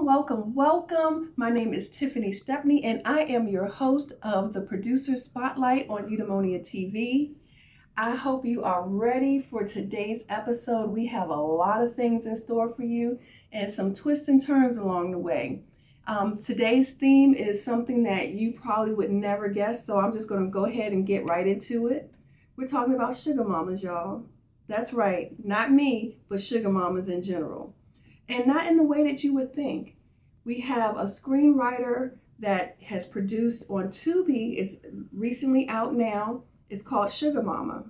Welcome. My name is Tiffany Stepney, and I am your host of the Producer Spotlight on Eudaimonia TV. I hope you are ready for today's episode. We have a lot of things in store for you and some twists and turns along the way. Today's theme is something that you probably would never guess, so I'm just going to go ahead and get right into it. We're talking about sugar mamas, y'all. That's right, not me, but sugar mamas in general. And not in the way that you would think. We have a screenwriter that has produced on Tubi. It's recently out now. It's called Sugar Mama.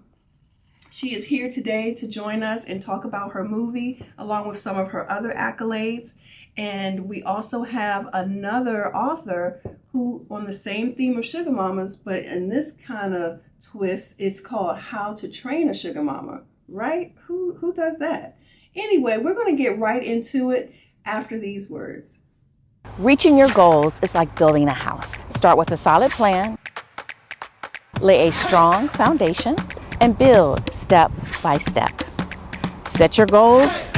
She is here today to join us and talk about her movie along with some of her other accolades. And we also have another author who, on the same theme of sugar mamas, but in this kind of twist, it's called How to Train a Sugar Mama, right? Who does that? Anyway, we're going to get right into it after these words. Reaching your goals is like building a house. Start with a solid plan, lay a strong foundation, and build step by step. Set your goals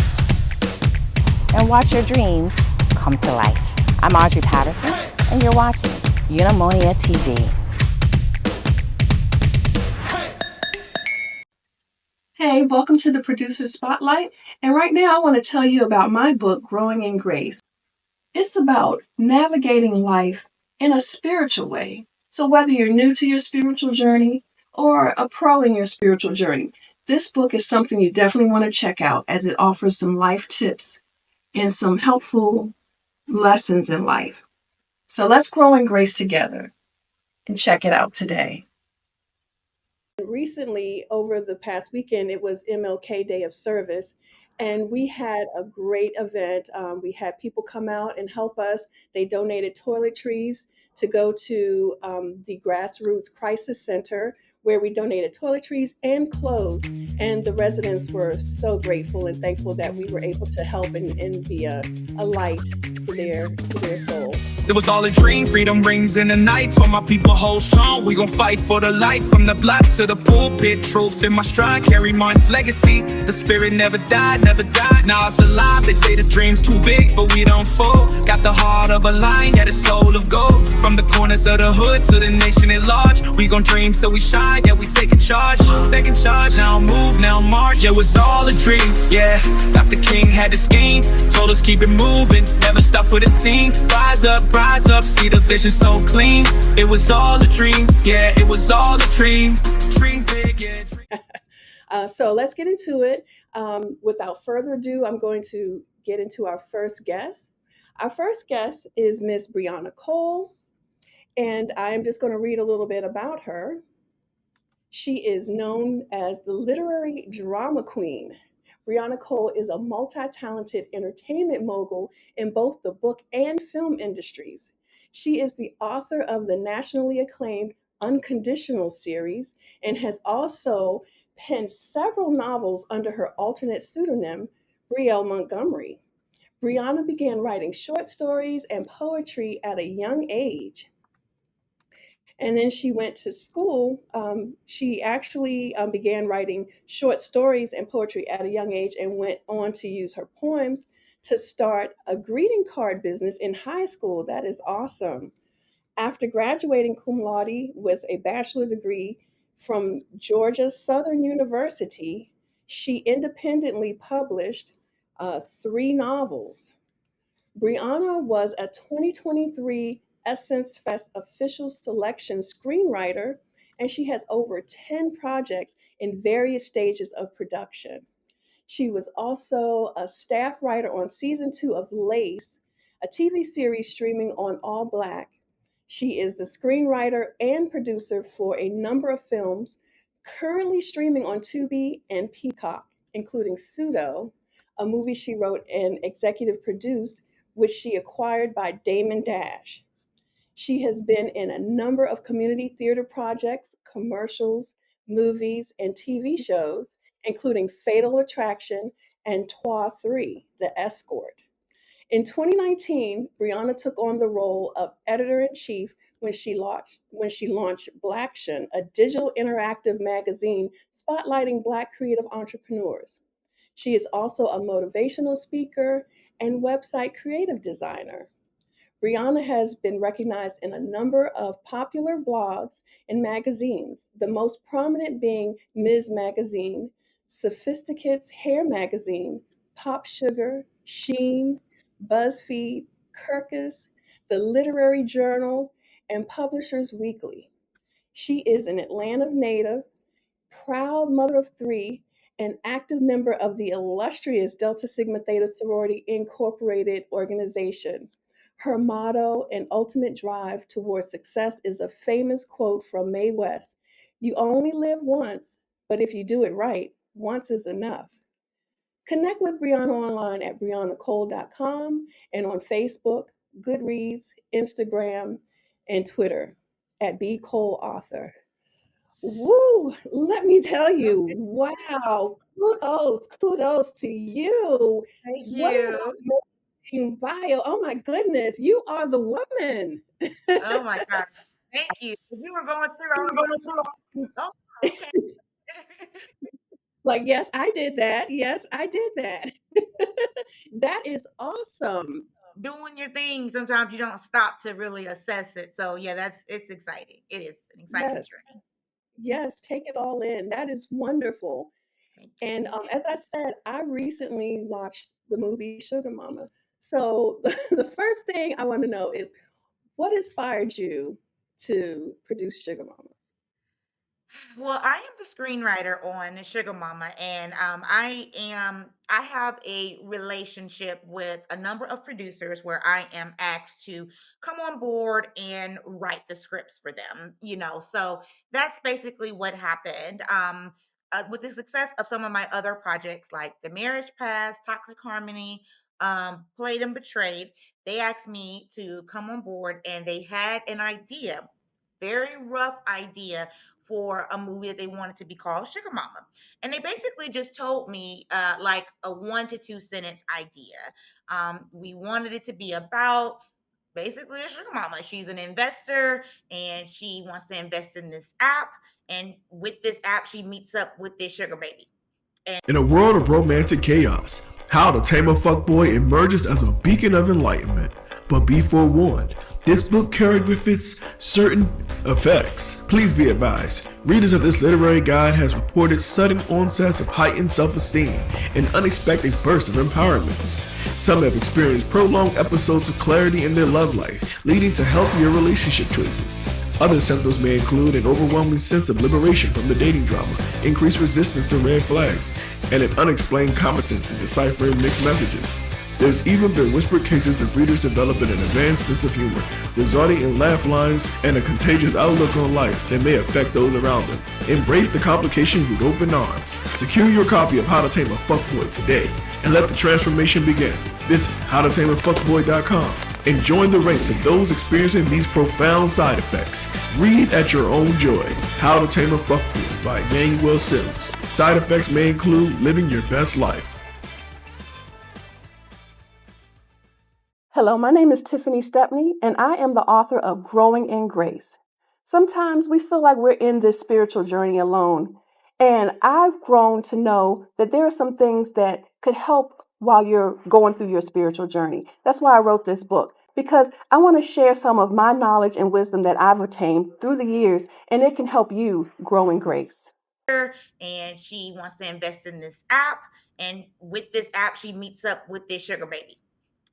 and watch your dreams come to life. I'm Audrey Patterson, and you're watching Eudaimonia TV. Hey, welcome to the Producer Spotlight. And right now I want to tell you about my book, Growing in Grace. It's about navigating life in a spiritual way. So whether you're new to your spiritual journey or a pro in your spiritual journey, this book is something you definitely want to check out as it offers some life tips and some helpful lessons in life. So let's grow in grace together and check it out today. Recently, over the past weekend, it was MLK Day of Service, and we had a great event. We had people come out and help us. They donated toiletries to go to the Grassroots Crisis Center, where we donated toiletries and clothes. And the residents were so grateful and thankful that we were able to help and be a light to their soul. It was all a dream, freedom rings in the night. Told my people hold strong, we gon' fight for the light. From the block to the pulpit, truth in my stride. Carry mine's legacy, the spirit never died, never died. Now it's alive, they say the dream's too big, but we don't fold. Got the heart of a lion, yeah, the soul of gold. From the corners of the hood to the nation at large, we gon' dream till we shine, yeah, we taking charge. Taking charge, now move, now march. Yeah, it was all a dream, yeah. Dr. King had the scheme, told us keep it moving, never stop for the team. Rise up, see the vision so clean. It was all a dream, yeah, it was all a dream. Dream big, yeah. So let's get into it. Without further ado, I'm going to get into our first guest. Our first guest is Miss Brianna Cole, and I'm just going to read a little bit about her. She is known as the literary drama queen. Brianna Cole is a multi-talented entertainment mogul in both the book and film industries. She is the author of the nationally acclaimed Unconditional series and has also penned several novels under her alternate pseudonym, Brielle Montgomery. Brianna began writing short stories and poetry at a young age. And then she went to school. She actually began writing short stories and poetry at a young age and went on to use her poems to start a greeting card business in high school. That is awesome. After graduating cum laude with a bachelor degree from Georgia Southern University, she independently published 3 novels. Brianna was a 2023 Essence Fest official selection screenwriter, and she has over 10 projects in various stages of production. She was also a staff writer on season 2 of Lace, a TV series streaming on All Black. She is the screenwriter and producer for a number of films currently streaming on Tubi and Peacock, including Pseudo, a movie she wrote and executive produced, which she acquired by Damon Dash. She has been in a number of community theater projects, commercials, movies, and TV shows, including Fatal Attraction and Twa 3, The Escort. In 2019, Brianna took on the role of editor-in-chief when she launched Blaction, a digital interactive magazine spotlighting Black creative entrepreneurs. She is also a motivational speaker and website creative designer. Brianna has been recognized in a number of popular blogs and magazines, the most prominent being Ms. Magazine, Sophisticate's Hair Magazine, Pop Sugar, Sheen, BuzzFeed, Kirkus, the Literary Journal, and Publishers Weekly. She is an Atlanta native, proud mother of three, and active member of the illustrious Delta Sigma Theta Sorority Incorporated organization. Her motto and ultimate drive towards success is a famous quote from Mae West: "You only live once, but if you do it right, once is enough." Connect with Brianna online at briannacole.com and on Facebook, Goodreads, Instagram, and Twitter at B Cole Author. Woo! Let me tell you, wow, kudos to you. Thank What an you. amazing bio. Oh my goodness, you are the woman. Oh my gosh. Thank you. As you were going through, I was like, oh, okay. Like, yes, I did that. Yes, I did that. That is awesome. Doing your thing, sometimes you don't stop to really assess it. So yeah, it's exciting. It is an exciting Yes, journey. yes, take it all in. That is wonderful. Thank And you. as I said, I recently watched the movie Sugar Mama. So the first thing I want to know is, what inspired you to produce Sugar Mama? Well, I am the screenwriter on Sugar Mama, and I have a relationship with a number of producers where I am asked to come on board and write the scripts for them. So that's basically what happened. With the success of some of my other projects, like The Marriage Past, Toxic Harmony, Played and Betrayed, they asked me to come on board, and they had an idea, very rough idea for a movie that they wanted to be called Sugar Mama. And they basically just told me like a 1 to 2 sentence idea. We wanted it to be about basically a sugar mama. She's an investor and she wants to invest in this app. And with this app, she meets up with this sugar baby. In a world of romantic chaos, How to Tame a Fuckboy emerges as a beacon of enlightenment. But be forewarned, this book carried with it certain effects. Please be advised, readers of this literary guide has reported sudden onsets of heightened self-esteem and unexpected bursts of empowerment. Some have experienced prolonged episodes of clarity in their love life, leading to healthier relationship choices. Other symptoms may include an overwhelming sense of liberation from the dating drama, increased resistance to red flags, and an unexplained competence in deciphering mixed messages. There's even been whispered cases of readers developing an advanced sense of humor, resulting in laugh lines and a contagious outlook on life that may affect those around them. Embrace the complication with open arms. Secure your copy of How to Tame a Fuckboy today, and let the transformation begin. Visit howtotameafuckboy.com and join the ranks of those experiencing these profound side effects. Read at your own joy. How to Tame a Fuckboy by Emmanuel Sims. Side effects may include living your best life. Hello, my name is Tiffany Stepney, and I am the author of Growing in Grace. Sometimes we feel like we're in this spiritual journey alone, and I've grown to know that there are some things that could help while you're going through your spiritual journey. That's why I wrote this book, because I want to share some of my knowledge and wisdom that I've attained through the years, and it can help you grow in grace. And she wants to invest in this app. And with this app, she meets up with this sugar baby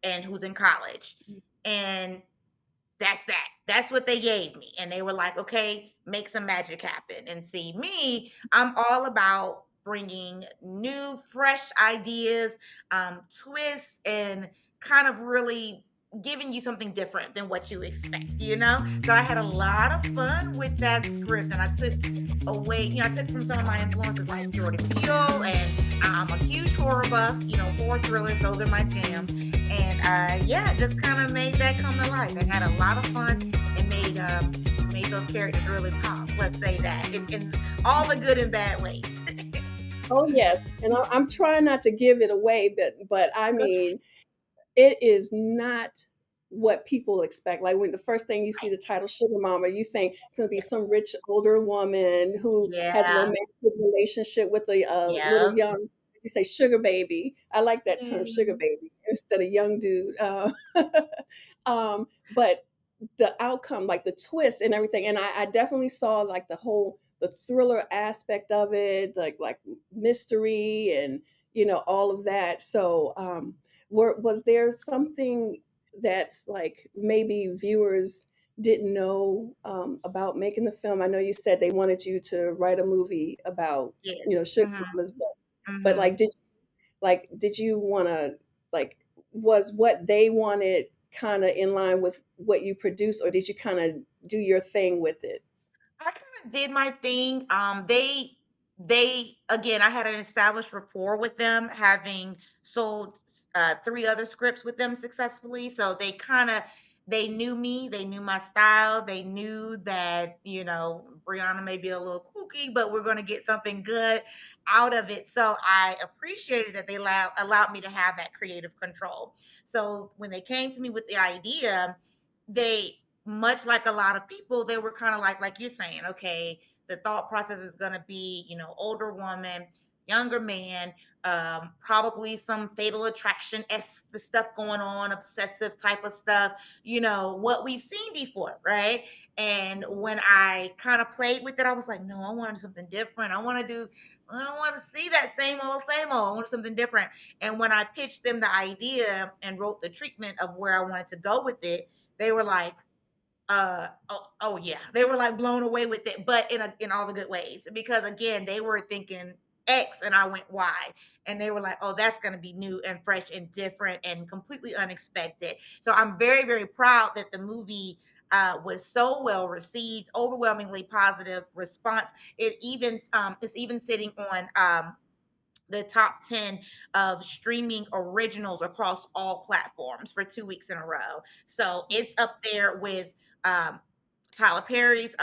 and who's in college. And that's that. That's what they gave me. And they were like, okay, make some magic happen. And see, me, I'm all about bringing new, fresh ideas, twists, and kind of really giving you something different than what you expect. So I had a lot of fun with that script, and I took away, I took from some of my influences like Jordan Peele, and I'm a huge horror buff, horror thrillers, those are my jam. And yeah, just kind of made that come to life and had a lot of fun and made those characters really pop. Let's say that in all the good and bad ways. Oh yes, and I'm trying not to give it away, but I mean, it is not what people expect. Like when the first thing you see the title Sugar Mama, you think it's going to be some rich older woman who has a Yeah, romantic relationship with a little yeah, young. you say sugar baby. I like that term, sugar Mm, baby, instead of young dude. But the outcome, like the twist and everything, and I definitely saw like the thriller aspect of it, like mystery and all of that. So, was there something that's like maybe viewers didn't know about making the film? I know you said they wanted you to write a movie about yes. sugar Hmm. mamas, but Hmm. like did you want to like was what they wanted kind of in line with what you produced, or did you kind of do your thing with it? I kind of did my thing. They again, I had an established rapport with them, having sold three other scripts with them successfully. So they knew me, they knew my style, they knew that Brianna may be a little kooky, but we're going to get something good out of it. So I appreciated that they allowed me to have that creative control. So when they came to me with the idea, they much like a lot of people, they were kind of like you're saying, okay, the thought process is going to be, older woman, younger man, probably some fatal attraction s the stuff going on, obsessive type of stuff, what we've seen before, right? And when I kind of played with it, I was like, no, I wanted something different. I don't want to see that same old. I wanted something different. And when I pitched them the idea and wrote the treatment of where I wanted to go with it, they were like, oh yeah, they were like blown away with it, but in all the good ways, because again, they were thinking X and I went Y, and they were like, oh, that's going to be new and fresh and different and completely unexpected. So I'm very, very proud that the movie was so well received, overwhelmingly positive response. It's even sitting on the top 10 of streaming originals across all platforms for 2 weeks in a row. So it's up there with um, Tyler Perry's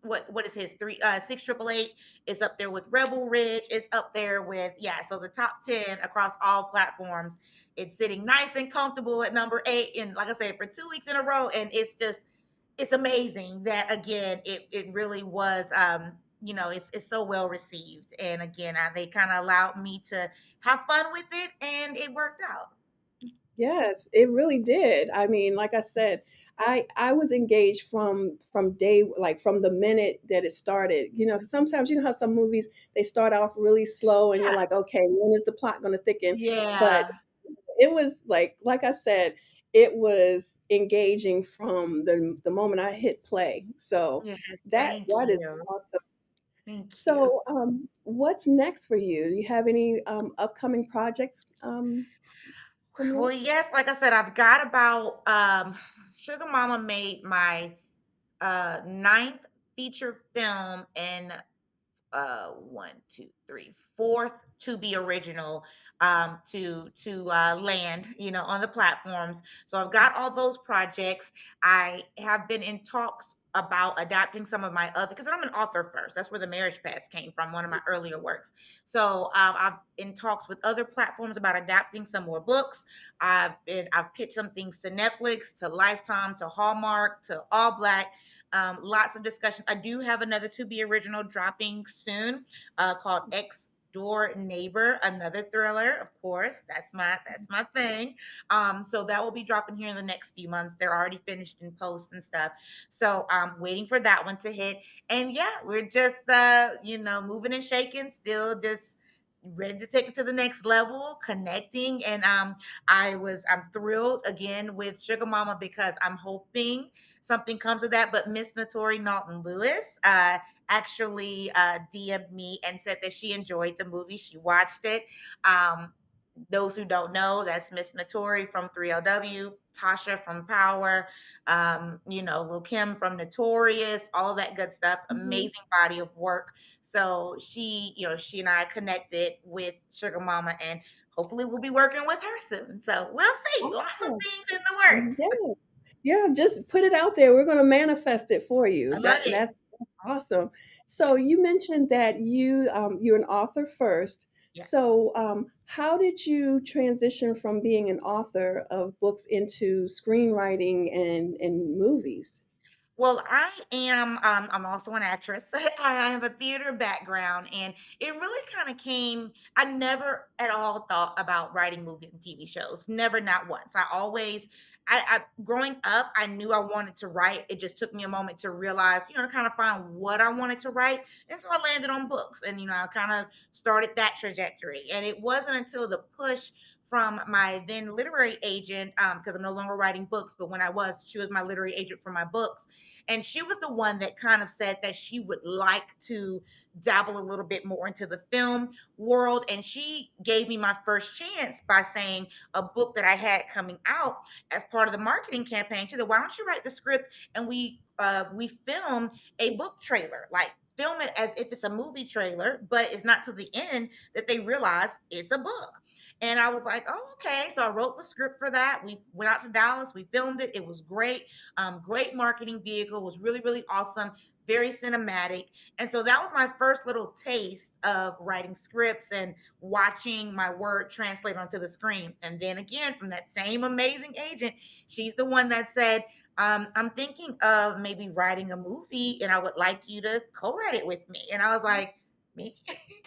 what is his 688. It's up there with Rebel Ridge. It's up there with, yeah. So the top 10 across all platforms. It's sitting nice and comfortable at number 8, and like I said, for 2 weeks in a row. And it's amazing that again it really was it's so well received, and again they kind of allowed me to have fun with it and it worked out. Yes, it really did. I mean, like I said, I was engaged from day, like from the minute that it started. 'Cause sometimes how some movies they start off really slow and you're Yeah, like, okay, when is the plot going to thicken? But yeah, it was like I said, it was engaging from the moment I hit play. So yes, that thank that is you, awesome. thank you. So, what's next for you? Do you have any upcoming projects coming Well, up? yes, like I said, I've got about Sugar Mama made my ninth feature film in one, two, three, fourth to be original, to land, on the platforms. So I've got all those projects. I have been in talks about adapting some of my other, because I'm an author first. That's where the marriage paths came from, one of my earlier works. So I've in talks with other platforms about adapting some more books. I've pitched some things to Netflix, to Lifetime, to Hallmark, to All Black. Lots of discussions. I do have another to be original dropping soon, called Ex Door Neighbor, another thriller. Of course, that's my thing. So that will be dropping here in the next few months. They're already finished in post and stuff. So I'm waiting for that one to hit. And yeah, we're just moving and shaking, still just ready to take it to the next level, connecting. And I'm thrilled again with Sugar Mama, because I'm hoping something comes of that. But Miss Notori Naughton Lewis actually DM'd me and said that she enjoyed the movie. She watched it. Um, those who don't know, that's Miss Notori from 3LW, Tasha from Power, Lil Kim from Notorious, all that good stuff. Mhm. Amazing body of work. So she and I connected with Sugar Mama, and hopefully we'll be working with her soon. So we'll see. Lots of Awesome. things in the works. Yeah. Yeah, just put it out there. We're going to manifest it for you. I love it. That's awesome. So Yes. you mentioned that you're an author first. Yes. So how did you transition from being an author of books into screenwriting and movies? Well, I'm also an actress. I have a theater background, and it really kind of came. I never at all thought about writing movies and TV shows. Never, not once. Growing up, I knew I wanted to write. It just took me a moment to realize, to kind of find what I wanted to write. And so I landed on books, and I kind of started that trajectory. And it wasn't until the push from my then literary agent, because I'm no longer writing books, but when I was, she was my literary agent for my books, and she was the one that kind of said that she would like to dabble a little bit more into the film world. And she gave me my first chance by saying a book that I had coming out as part of the marketing campaign. She said, "Why don't you write the script and we film a book trailer, like film it as if it's a movie trailer, but it's not to the end that they realize it's a book." And I was like, "Oh, okay." So I wrote the script for that. We went out to Dallas. We filmed it. It was great. Great marketing vehicle. Was really, really awesome. Very cinematic. And so that was my first little taste of writing scripts and watching my word translate onto the screen. And then again, from that same amazing agent, she's the one that said, "I'm thinking of maybe writing a movie and I would like you to co-write it with me." And I was like, "Me?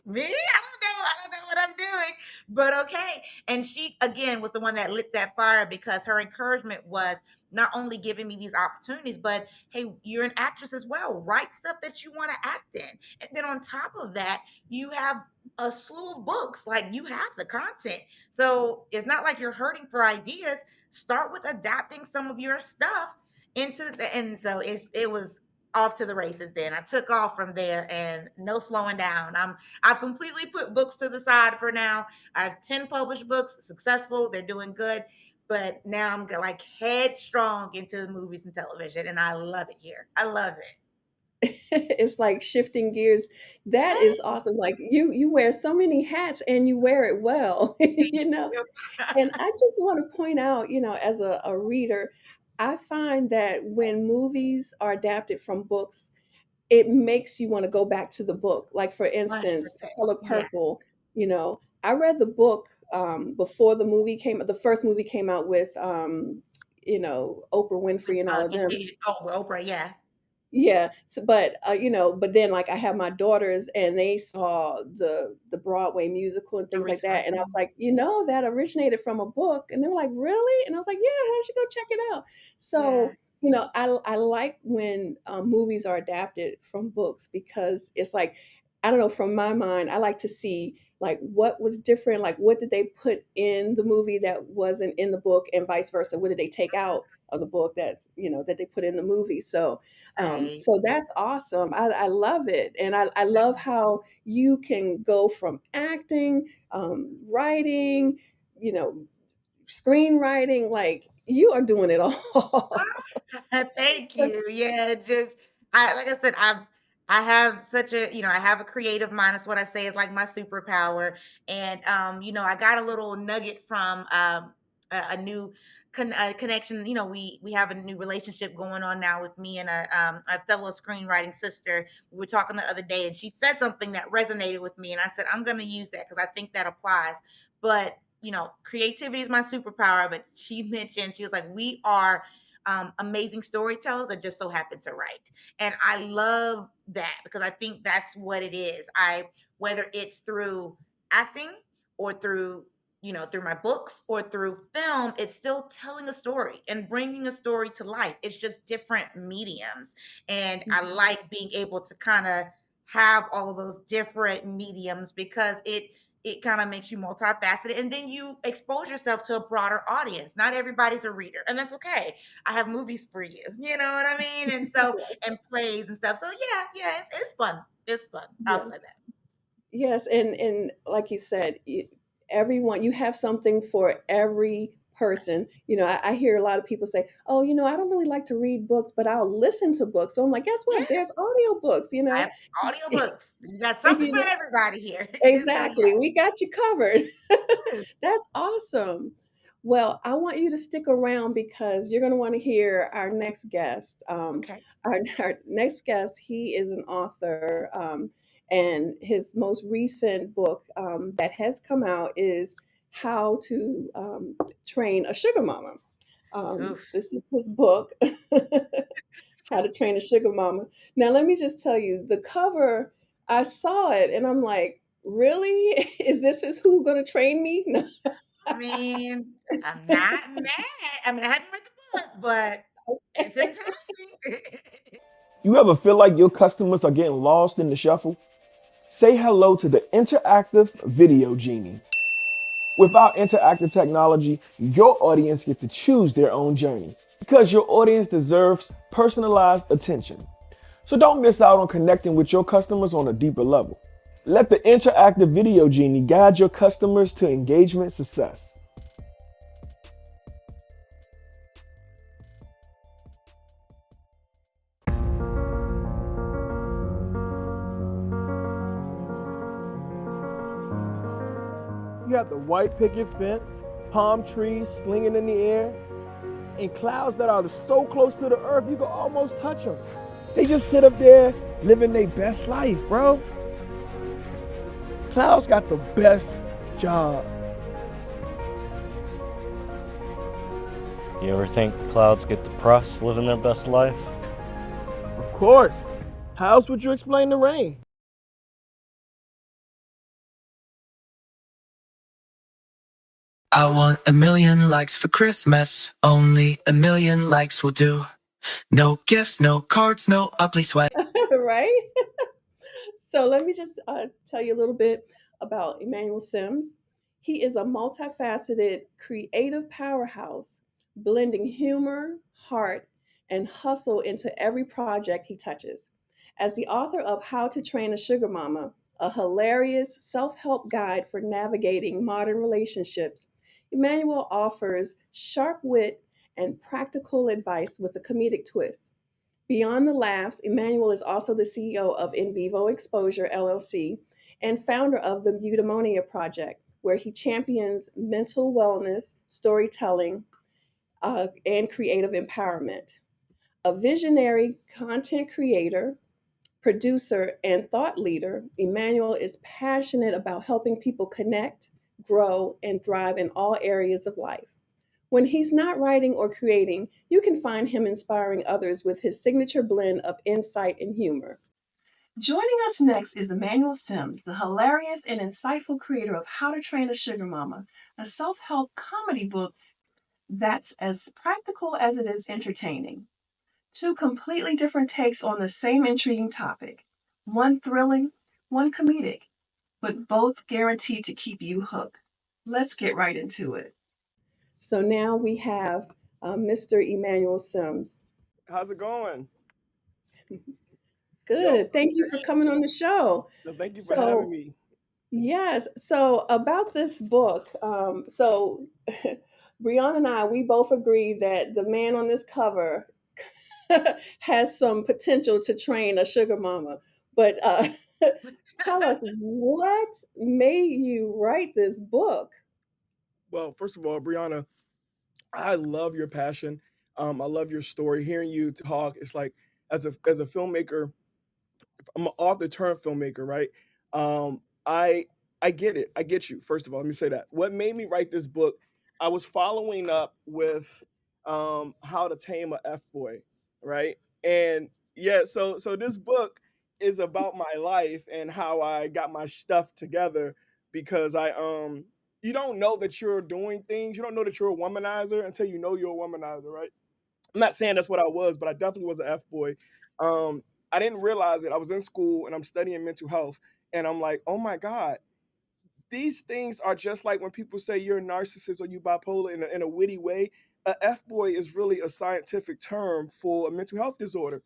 Me? I don't know what I'm doing." But okay. And she again was the one that lit that fire because her encouragement was not only giving me these opportunities, but hey, you're an actress as well. Write stuff that you want to act in. And then on top of that, you have a slew of books. Like you have the content. So it's not like you're hurting for ideas. Start with adapting some of your stuff into the, and so it was off to the races then. I took off from there and no slowing down. I've completely put books to the side for now. I have 10 published books, successful, they're doing good. But now I'm like headstrong into the movies and television, and I love it here. I love it. It's like shifting gears. That is Hey, awesome. Like you wear so many hats and you wear it well, you know. you. And I just want to point out, as a reader, I find that when movies are adapted from books, it makes you want to go back to the book. Like for instance, 100%. Color Yeah. Purple, I read the book before the first movie came out with Oprah Winfrey and all of them. Oprah, yeah. Yeah, so, but then like I have my daughters and they saw the Broadway musical and things like Original. that, and I was Mhm. like, that originated from a book, and they were like, really? And I was like, yeah, why don't you go check it out? Yeah. So I like when movies are adapted from books because it's like, I don't know, from my mind, I like to see like what was different, like what did they put in the movie that wasn't in the book, and vice versa. What did they take out of the book that they put in the movie? Right. So that's awesome. I love it. And I love how you can go from acting, writing, you know, screenwriting, like you are doing it all. Thank you. Yeah, just I like I said, I have such a, I have a creative mind. That's what I say is like my superpower. And I got a little nugget from a new connection. We have a new relationship going on now with me and a fellow screenwriting sister. We were talking the other day and she said something that resonated with me and I said, I'm gonna use that because I think that applies. But creativity is my superpower. But she mentioned, she was like, we are amazing storytellers that just so happen to write. And I love that because I think that's what it is. Whether it's through acting or through my books or through film, it's still telling a story and bringing a story to life. It's just different mediums. And I Mhm. like being able to kind of have all of those different mediums because it kind of makes you multifaceted and then you expose yourself to a broader audience. Not everybody's a reader, and that's okay. I have movies for you. You know what I mean? And so, and plays and stuff. So yeah, yeah, it's fun. It's fun. I'll Yes. say that. Yes, and like you said, everyone, you have something for every person. I hear a lot of people say, "Oh, I don't really like to read books, but I'll listen to books." So I'm like, guess what? There's Yes, audiobooks, I have audiobooks. You got something for you know, everybody here. So exactly. yeah. We got you covered. Yes. That's awesome. Well, I want you to stick around because you're going to want to hear our next guest. Okay. Our next guest, he is an author, and his most recent book that has come out is How to Train a Sugar Mama. Oof. This is his book. How to Train a Sugar Mama. Now, let me just tell you, the cover, I saw it and I'm like, really? Is who going to train me? No. I mean, I'm not mad. I mean, I hadn't read the book, but it's enticing. You ever feel like your customers are getting lost in the shuffle? Say hello to the interactive video genie. With our interactive technology, your audience gets to choose their own journey because your audience deserves personalized attention. So don't miss out on connecting with your customers on a deeper level. Let the interactive video genie guide your customers to engagement success. You have the white picket fence, palm trees slinging in the air, and clouds that are so close to the earth you can almost touch them. They just sit up there living their best life, bro. Clouds got the best job. You ever think the clouds get depressed living their best life? Of course. How else would you explain the rain? I want 1,000,000 likes for Christmas. Only 1,000,000 likes will do. No gifts, no cards, no ugly sweat. Right? So let me just tell you a little bit about Emmanuel Sims. He is a multifaceted, creative powerhouse, blending humor, heart, and hustle into every project he touches. As the author of How to Train a Sugar Mama, a hilarious self help guide for navigating modern relationships, Emmanuel offers sharp wit and practical advice with a comedic twist. Beyond the laughs, Emmanuel is also the CEO of In Vivo Exposure LLC and founder of the Eudaimonia Project, where he champions mental wellness, storytelling, and creative empowerment. A visionary content creator, producer, and thought leader, Emmanuel is passionate about helping people connect, grow, and thrive in all areas of life. When he's not writing or creating, you can find him inspiring others with his signature blend of insight and humor. Joining us next is Emmanuel Sims, the hilarious and insightful creator of How to Train a Sugar Mama, a self help comedy book that's as practical as it is entertaining. Two completely different takes on the same intriguing topic, one thrilling, one comedic, but both guaranteed to keep you hooked. Let's get right into it. So now we have Mr. Emmanuel Sims. How's it going? Yo, Good. Thank you for coming on the show. so thank you for having So, me. yes. So, about this book, Brianna and I, we both agree that the man on this cover has some potential to train a sugar mama. But tell us, what made you write this book? Well, first of all, Brianna, I love your passion. I love your story. Hearing you talk, it's like as a filmmaker, I'm an author turned filmmaker, right? Um, I I get it. I get you. First of all, let me say that. What made me write this book? I was following up with How to Tame a F Boy, right? And yeah, so this book is about my life and how I got my stuff together because you don't know that you're doing things. You don't know that you're a womanizer until you know you're a womanizer, right? I'm not saying that's what I was, but I definitely was an F boy. Um, I didn't realize it. I was in school and I'm studying mental health, and I'm like, oh my god, these things are just like when people say you're a narcissist or you bipolar in a witty way. A F boy is really a scientific term for a mental health disorder.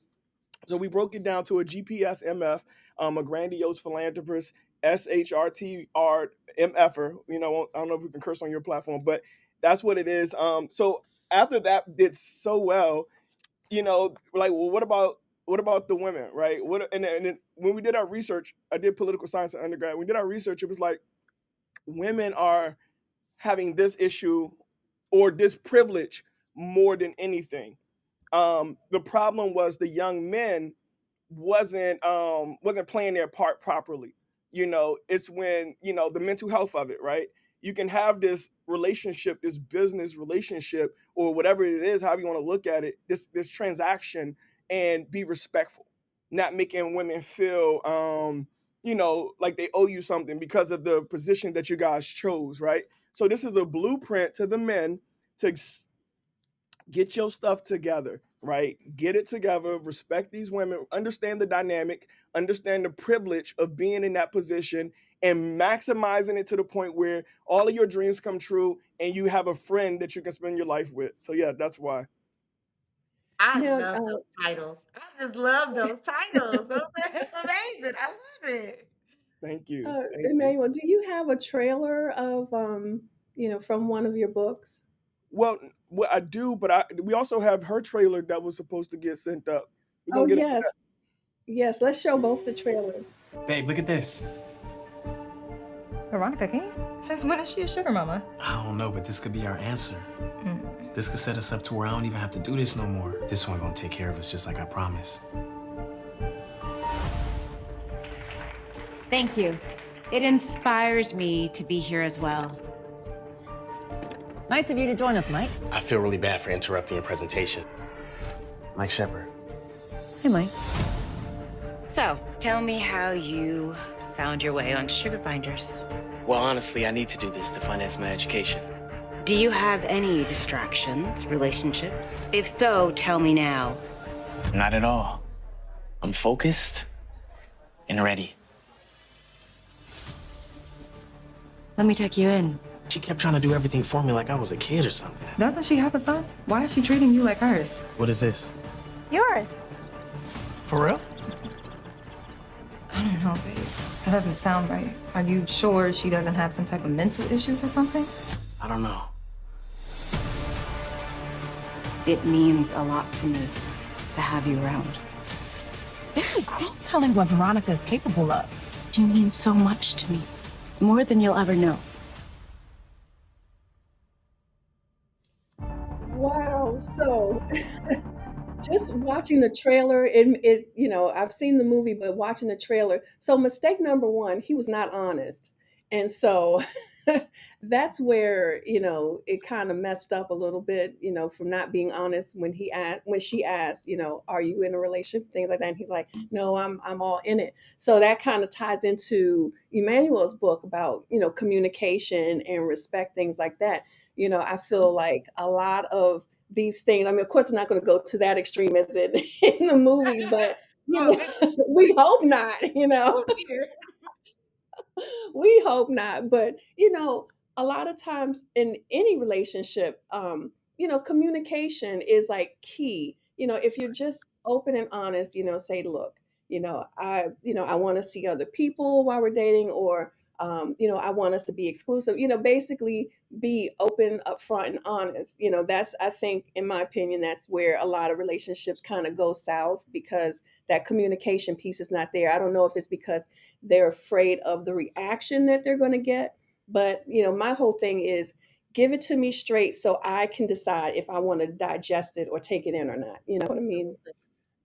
So we broke it down to a GPSMF, a grandiose philanthropist, SHRTR MFer. You know, I don't know if we can curse on your platform, but that's what it is. So after that did so well, like, well, what about the women, right? And then when we did our research, I did political science in undergrad. When we did our research, it was like women are having this issue or this privilege more than anything. The problem was the young men wasn't playing their part properly. It's when the mental health of it, right? You can have this relationship, this business relationship, or whatever it is, however you want to look at it, this transaction, and be respectful, not making women feel like they owe you something because of the position that you guys chose, right? So this is a blueprint to the men to get your stuff together, right? Get it together, respect these women, understand the dynamic, understand the privilege of being in that position, and maximizing it to the point where all of your dreams come true and you have a friend that you can spend your life with. So yeah, that's why. I Now, love those titles. I just love those titles. It's amazing. I love it. Thank you. Thank you. Emmanuel, do you have a trailer of from one of your books? Well, what I do, but we also have her trailer that was supposed to get sent up. We're Oh gonna get into that. yes, yes. Let's show both the trailers. Babe, look at this. Veronica King? Since when is she a sugar mama? I don't know, but this could be our answer. Mm. This could set us up to where I don't even have to do this no more. This one gonna take care of us just like I promised. Thank you. It inspires me to be here as well. Nice of you to join us, Mike. I feel really bad for interrupting your presentation. Mike Shepard. Hey, Mike. So, tell me how you found your way on Sugar Binders. Well, honestly, I need to do this to finance my education. Do you have any distractions, relationships? If so, tell me now. Not at all. I'm focused and ready. Let me take you in. She kept trying to do everything for me like I was a kid or something. Doesn't she have a son? Why is she treating you like hers? What is this? Yours. For real? I don't know, babe. That doesn't sound right. Are you sure she doesn't have some type of mental issues or something? I don't know. It means a lot to me to have you around. There is no telling what Veronica is capable of. You mean so much to me. More than you'll ever know. Wow. So just watching the trailer, I've seen the movie, but watching the trailer. So mistake number one, he was not honest. And so that's where, it kind of messed up a little bit, from not being honest when she asked, are you in a relationship, things like that. And he's like, no, I'm all in it. So that kind of ties into Emmanuel's book about, communication and respect, things like that. I feel like a lot of these things, I mean, of course, it's not going to go to that extreme as it in the movie, but Oh, goodness. we hope not, Oh, dear. we hope not. But a lot of times in any relationship, communication is like key. If you're just open and honest, say, look, I want to see other people while we're dating, or I want us to be exclusive. Basically be open, upfront, and honest. That's, I think, in my opinion, that's where a lot of relationships kind of go south, because that communication piece is not there. I don't know if it's because they're afraid of the reaction that they're going to get. But, my whole thing is give it to me straight so I can decide if I want to digest it or take it in or not. You know what I mean?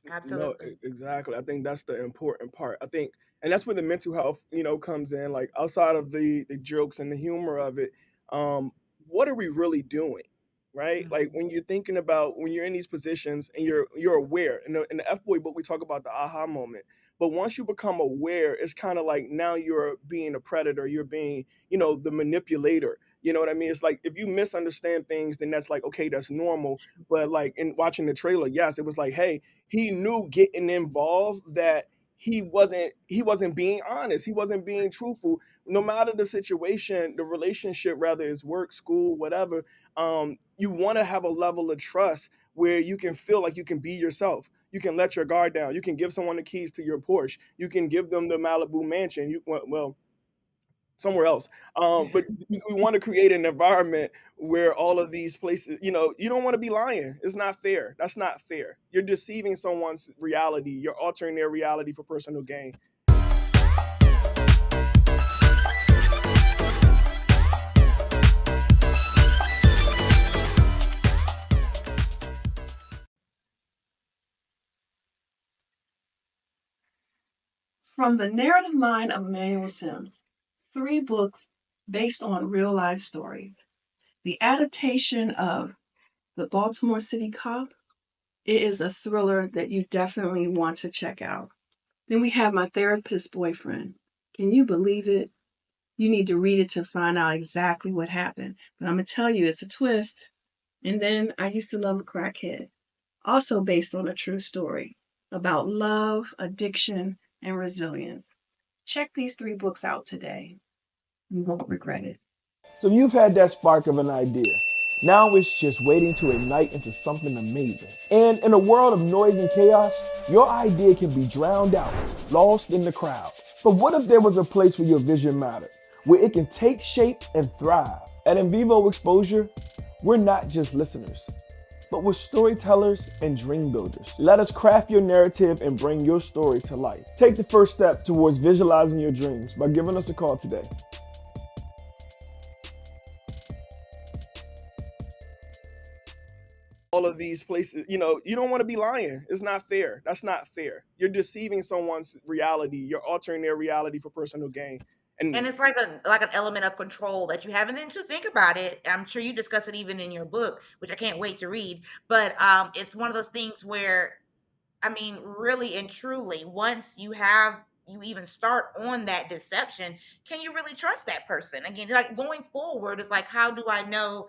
No, Absolutely. exactly. I think that's the important part. I think, and that's where the mental health, comes in. Like outside of the jokes and the humor of it, um, what are we really doing, right? Like Mhm. when you're thinking about when you're in these positions and you're aware. In the F Boy book, we talk about the aha moment. But once you become aware, it's kind of like now you're being a predator. You're being, the manipulator. You know what I mean? It's like if you misunderstand things, then that's like okay, that's normal. But like in watching the trailer, yes, it was like, hey, he knew getting involved that he wasn't being honest, he wasn't being truthful, no matter the situation, the relationship, rather is work, school, whatever. You want to have a level of trust where you can feel like you can be yourself, you can let your guard down, you can give someone the keys to your Porsche, you can give them the Malibu mansion, well, somewhere else. But we want to create an environment where all of these places, you don't want to be lying. It's not fair. That's not fair. You're deceiving someone's reality. You're altering their reality for personal gain. From the narrative mind of Emmanuel Sims, 3 books based on real life stories. The adaptation of The Baltimore City Cop, It is a thriller that you definitely want to check out. Then we have My Therapist Boyfriend. Can you believe it? You need to read it to find out exactly what happened. But I'm going to tell you, it's a twist. And then I Used to Love a Crackhead, also based on a true story about love, addiction, and resilience. Check these three books out today. You won't regret it. So you've had that spark of an idea. Now it's just waiting to ignite into something amazing. And in a world of noise and chaos, your idea can be drowned out, lost in the crowd. But what if there was a place where your vision mattered, where it can take shape and thrive? At In Vivo Exposure, we're not just listeners, but we're storytellers and dream builders. Let us craft your narrative and bring your story to life. Take the first step towards visualizing your dreams by giving us a call today. All of these places, you don't want to be lying. It's not fair. That's not fair. You're deceiving someone's reality. You're altering their reality for personal gain. And And it's like an element of control that you have. And then to think about it, I'm sure you discuss it even in your book, which I can't wait to read. But it's one of those things where, I mean, really and truly, once you even start on that deception, can you really trust that person? Again, like going forward, it's like, how do I know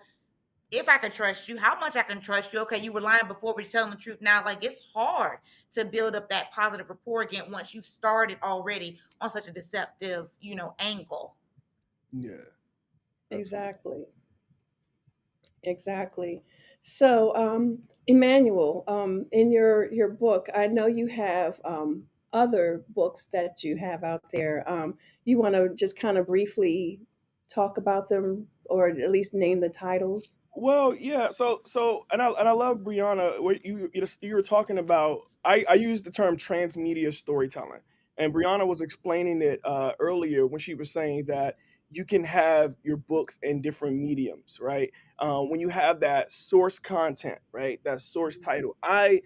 if I can trust you, how much I can trust you? Okay, you were lying before, but you're telling the truth now. Like, it's hard to build up that positive rapport again once you've started already on such a deceptive, angle. yeah, absolutely. Exactly. Exactly. So, Emmanuel, in your book, I know you have other books that you have out there. You want to just kind of briefly talk about them, or at least name the titles? Well, yeah. And I love Brianna. What you were talking about. I use the term transmedia storytelling, and Brianna was explaining it earlier when she was saying that you can have your books in different mediums, right? When you have that source content, right? That source title. I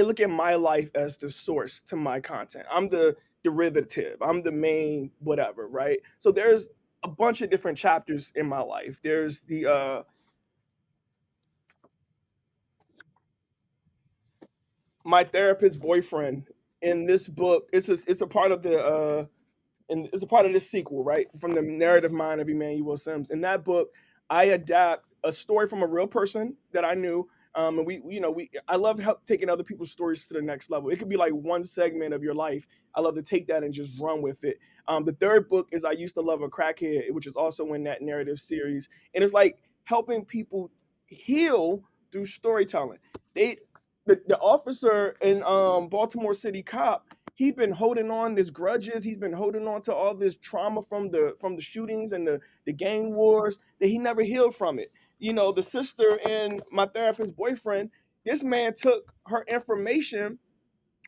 look at my life as the source to my content. I'm the derivative. I'm the main whatever, right? So there's a bunch of different chapters in my life. There's the my therapist boyfriend in this book. It's a part of the and it's a part of this sequel, right? From the narrative mind of Emmanuel Sims. In that book, I adapt a story from a real person that I knew. And I love taking other people's stories to the next level. It could be like one segment of your life. I love to take that and just run with it. The third book is I Used to Love a Crackhead, which is also in that narrative series. And it's like helping people heal through storytelling. They the officer in Baltimore City cop, he's been holding on this grudges. He's been holding on to all this trauma from the shootings and the gang wars that he never healed from it. The sister and my therapist boyfriend, this man took her information,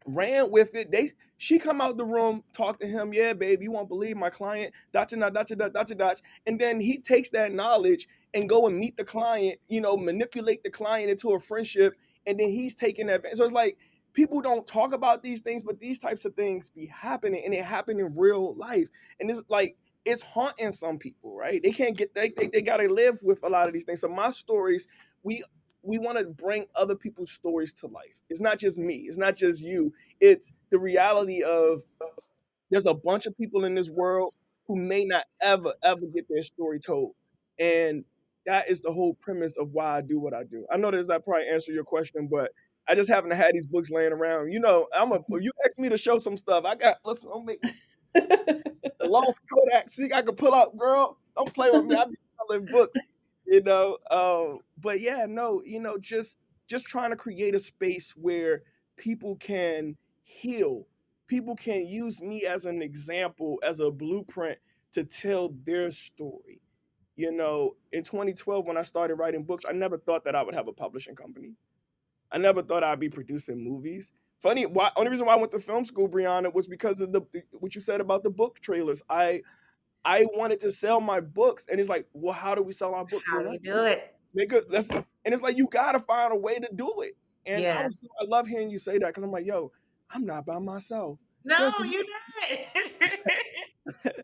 ran with it. She come out the room, talk to him. Yeah, babe, you won't believe my client. Dotcha, dotcha, dotcha, dotcha, dotcha. And then he takes that knowledge and go and meet the client. Manipulate the client into a friendship, and then he's taking that. So it's like people don't talk about these things, but these types of things be happening, and it happen in real life. And it's like it's haunting some people, right? They can't get they got to live with a lot of these things. So my stories, we we want to bring other people's stories to life. It's not just me. It's not just you. It's the reality of there's a bunch of people in this world who may not ever get their story told, and that is the whole premise of why I do what I do. I know that that probably answer your question, but I just happen to have these books laying around. You asked me to show some stuff. I got listen. Don't make the lost Kodak. See, I can pull out, girl. Don't play with me. I be selling books. But yeah, no, just trying to create a space where people can heal. People can use me as an example, as a blueprint to tell their story. In 2012, when I started writing books, I never thought that I would have a publishing company. I never thought I'd be producing movies. Only reason why I went to film school, Brianna, was because of what you said about the book trailers. I wanted to sell my books, and it's like, well, how do we sell our books? How Well, do you let's do it? and it's like you gotta find a way to do it. And Yes. I love hearing you say that because I'm like, yo, I'm not by myself. No, There's you're not.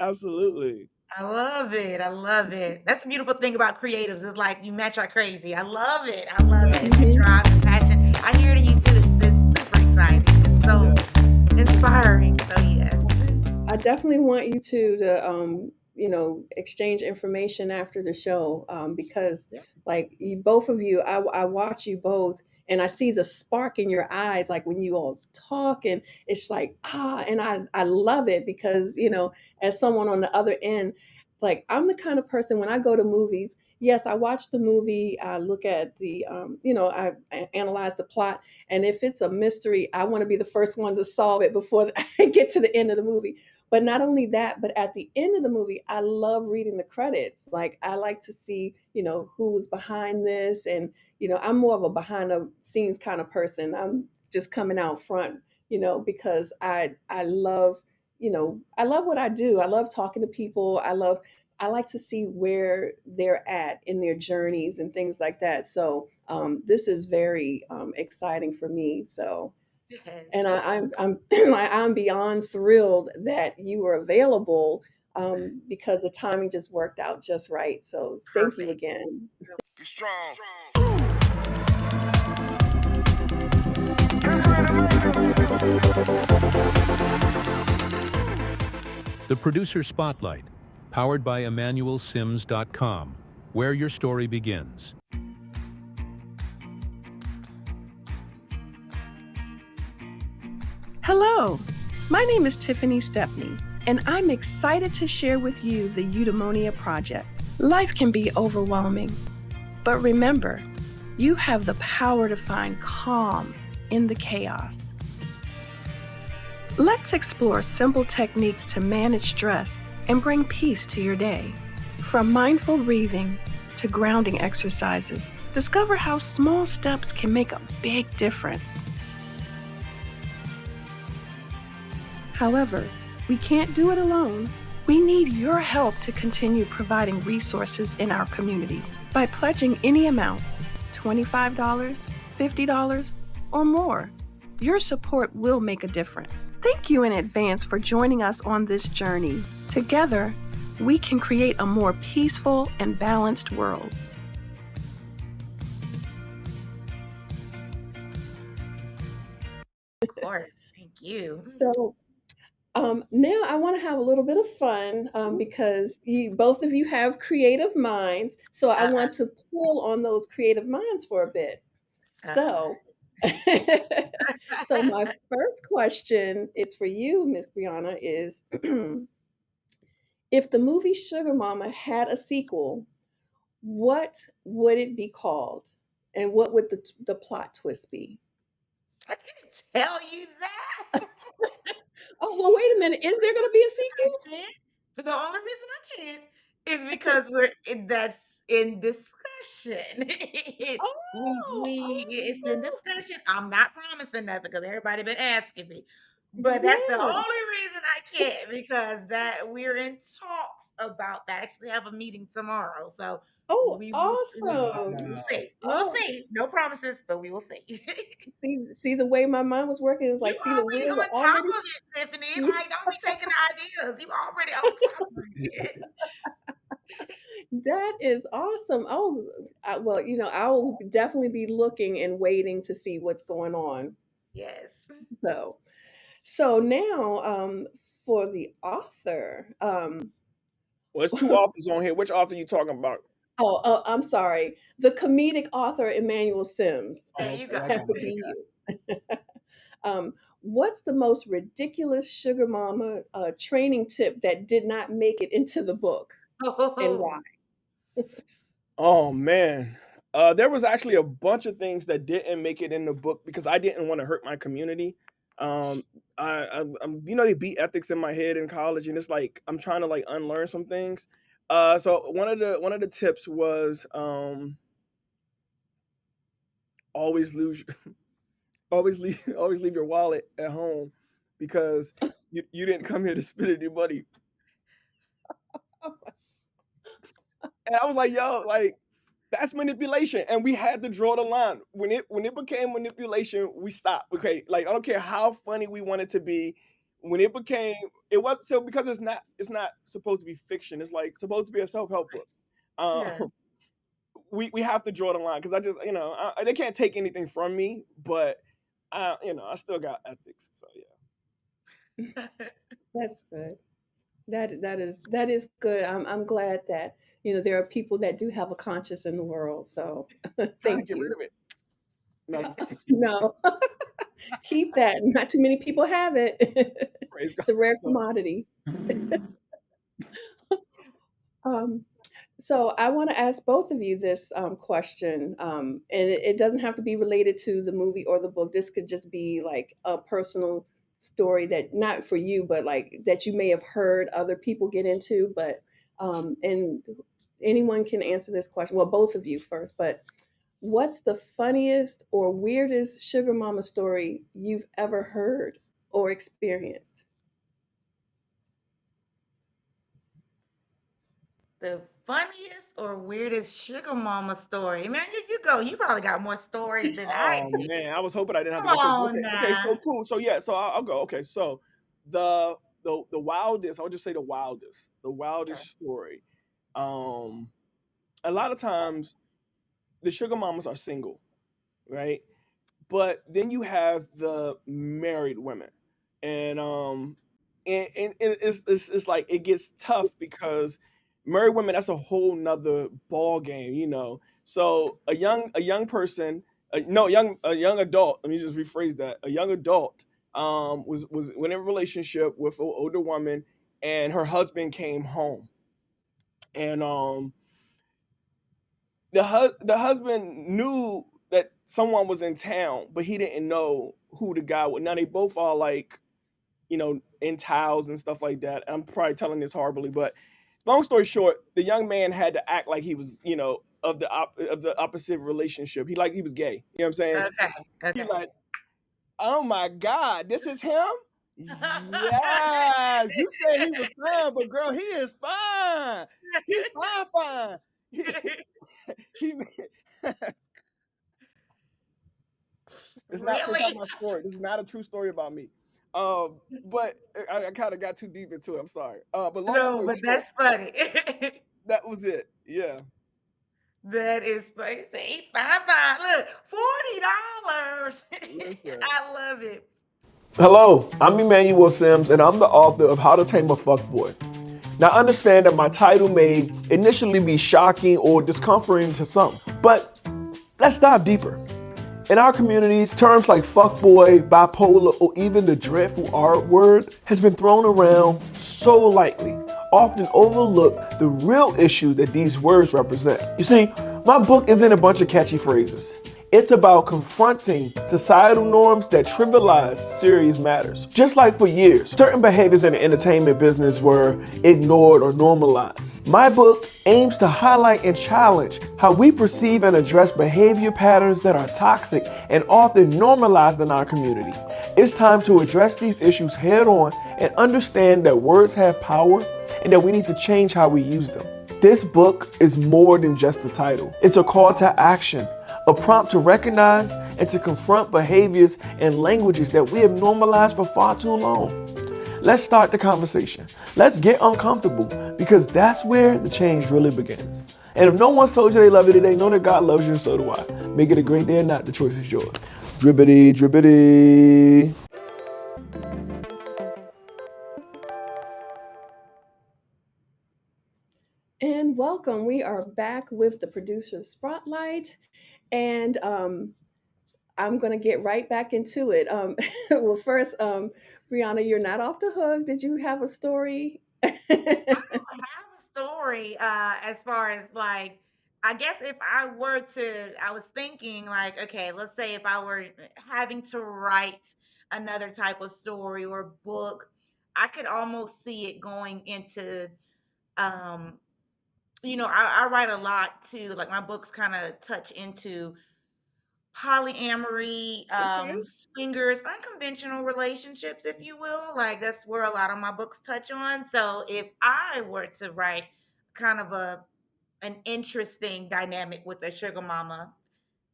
absolutely. I love it. I love it. That's the beautiful thing about creatives. It's like you match like crazy. I love it. I love Yeah. it. That Mhm. drive and passion. I hear it in you too. It's super exciting. It's so Yeah. inspiring. So yes. I definitely want you two to, exchange information after the show, because, Yes. like, you both of you, I watch you both, and I see the spark in your eyes, like when you all talk, and it's like and I love it because as someone on the other end, like I'm the kind of person when I go to movies. Yes, I watch the movie. I look at the, I analyze the plot, and if it's a mystery, I want to be the first one to solve it before I get to the end of the movie. But not only that, but at the end of the movie, I love reading the credits. Like I like to see, who's behind this. And, I'm more of a behind the scenes kind of person. I'm just coming out front, because I love, I love what I do. I love talking to people. I like to see where they're at in their journeys and things like that. So this is very exciting for me. So Yes. and I'm I'm beyond thrilled that you were available, because the timing just worked out just right. So thank you Perfect. again. Be strong. The Producer Spotlight, powered by EmmanuelSims.com, where your story begins. Hello, my name is Tiffany Stepney, and I'm excited to share with you the Eudaimonia Project. Life can be overwhelming, but remember, you have the power to find calm in the chaos. Let's explore simple techniques to manage stress and bring peace to your day. From mindful breathing to grounding exercises, discover how small steps can make a big difference. However, we can't do it alone. We need your help to continue providing resources in our community by pledging any amount, $25, $50, or more. Your support will make a difference. Thank you in advance for joining us on this journey. Together, we can create a more peaceful and balanced world. Of course. Thank you. So now I want to have a little bit of fun, because both of you have creative minds. So I Uh-uh. want to pull on those creative minds for a bit. Uh-uh. So, so my first question is for you, Miss Brianna, is if the movie Sugar Mama had a sequel, what would it be called? And what would the plot twist be? I can't tell you that. Oh, well, wait a minute. Is there going to be a I sequel? can't. But the only reason I can't is because that's in discussion. We it's in Oh, discussion. I'm not promising nothing because everybody been asking me. But that's the yeah. only reason I can't because that we're in talks about that. I actually have a meeting tomorrow. So Oh, we will awesome. see. We'll Oh, see. No promises, but we will see. see the way my mind was working is You like, see the already wheels on are top already. of it, Tiffany. Like, don't be taking the ideas. You already on top of it. That is awesome. Oh, well, I will definitely be looking and waiting to see what's going on. Yes. So, so now, for the author, Well, there's two authors on here. Which author you talking about? I'm sorry, the comedic author Emmanuel Sims. There Oh, you okay, go. I That got would it. be you. What's the most ridiculous sugar mama training tip that did not make it into the book, and why? Oh, Oh man. There was actually a bunch of things that didn't make it in the book because I didn't want to hurt my community. Um, I'm they beat ethics in my head in college, and it's like I'm trying to like unlearn some things. So one of the tips was always lose, always leave your wallet at home because you didn't come here to spend any money. And I was like, yo, like that's manipulation. And we had to draw the line. When it became manipulation, we stopped. Okay. Like I don't care how funny we want it to be. When it was so because it's not supposed to be fiction. It's like supposed to be a self-help book. yeah. Um we have to draw the line because I just they can't take anything from me, but I still got ethics. So That's good. That is good. I'm glad that there are people that do have a conscience in the world. So trying to thank get rid you. of it. No, I'm just No, keep that. Not too many people have it. praise God. It's a rare No. commodity. Um, so I want to ask both of you this question, and it doesn't have to be related to the movie or the book. This could just be like a personal story that not for you, but like that you may have heard other people get into. But and anyone can answer this question. Well, both of you first. But what's the funniest or weirdest sugar mama story you've ever heard or experienced? The funniest or weirdest sugar mama story? Man, you go. You probably got more stories than I Oh do. man, I was hoping I didn't have to Come go first. But on okay, so now. cool. So yeah, so I'll go. Okay, so the the wildest, I'll just say the Okay. wildest story. Um, a lot of times the sugar mamas are single, right? But then you have the married women, and and it's like it gets tough because married women, that's a whole nother ball game, so a young person, no, a young adult, let me just rephrase that, a young adult was in a relationship with an older woman, and her husband came home, and the husband knew that someone was in town, but he didn't know who the guy was. Now they both are like, in towels and stuff like that. I'm probably telling this horribly, but long story short, the young man had to act like he was, of the opposite relationship. He was gay. You know what I'm saying? Okay. He Okay. like, oh my God, this is him? Yes. You said he was fine, but girl, he is fine. He fine, fine. He It's not that's not Really? my story. This is not a true story about me. But I kind of got too deep into it. I'm sorry. But long No, story but short, that's funny. that was it. Yeah. That is funny. See, bye bye. Look, $40. Listen. I love it. Hello, I'm Emmanuel Sims, and I'm the author of How to Tame a Fuckboy. Now, understand that my title may initially be shocking or discomforting to some, but let's dive deeper. In our communities, terms like fuckboy, bipolar, or even the dreadful R word has been thrown around so lightly, often overlook the real issue that these words represent. You see, my book isn't a bunch of catchy phrases. It's about confronting societal norms that trivialize serious matters. Just like for years, certain behaviors in the entertainment business were ignored or normalized. My book aims to highlight and challenge how we perceive and address behavior patterns that are toxic and often normalized in our community. It's time to address these issues head on and understand that words have power and that we need to change how we use them. This book is more than just a title. It's a call to action, a prompt to recognize and to confront behaviors and languages that we have normalized for far too long. Let's start the conversation. Let's get uncomfortable because that's where the change really begins. And if no one's told you they love you today, know that God loves you and so do I. Make it a great day or not, the choice is yours. Drippity, drippity. And welcome. We are back with the producer spotlight, and I'm going to get right back into it. Well, first, Brianna, you're not off the hook. Did you have a story? I have a story as far as like I guess if I were to I was thinking like okay, let's say if I were having to write another type of story or book, I could almost see it going into um I write a lot too. Like my books kind of touch into polyamory, Okay. swingers, unconventional relationships, if you will. Like that's where a lot of my books touch on. So if I were to write kind of an interesting dynamic with a sugar mama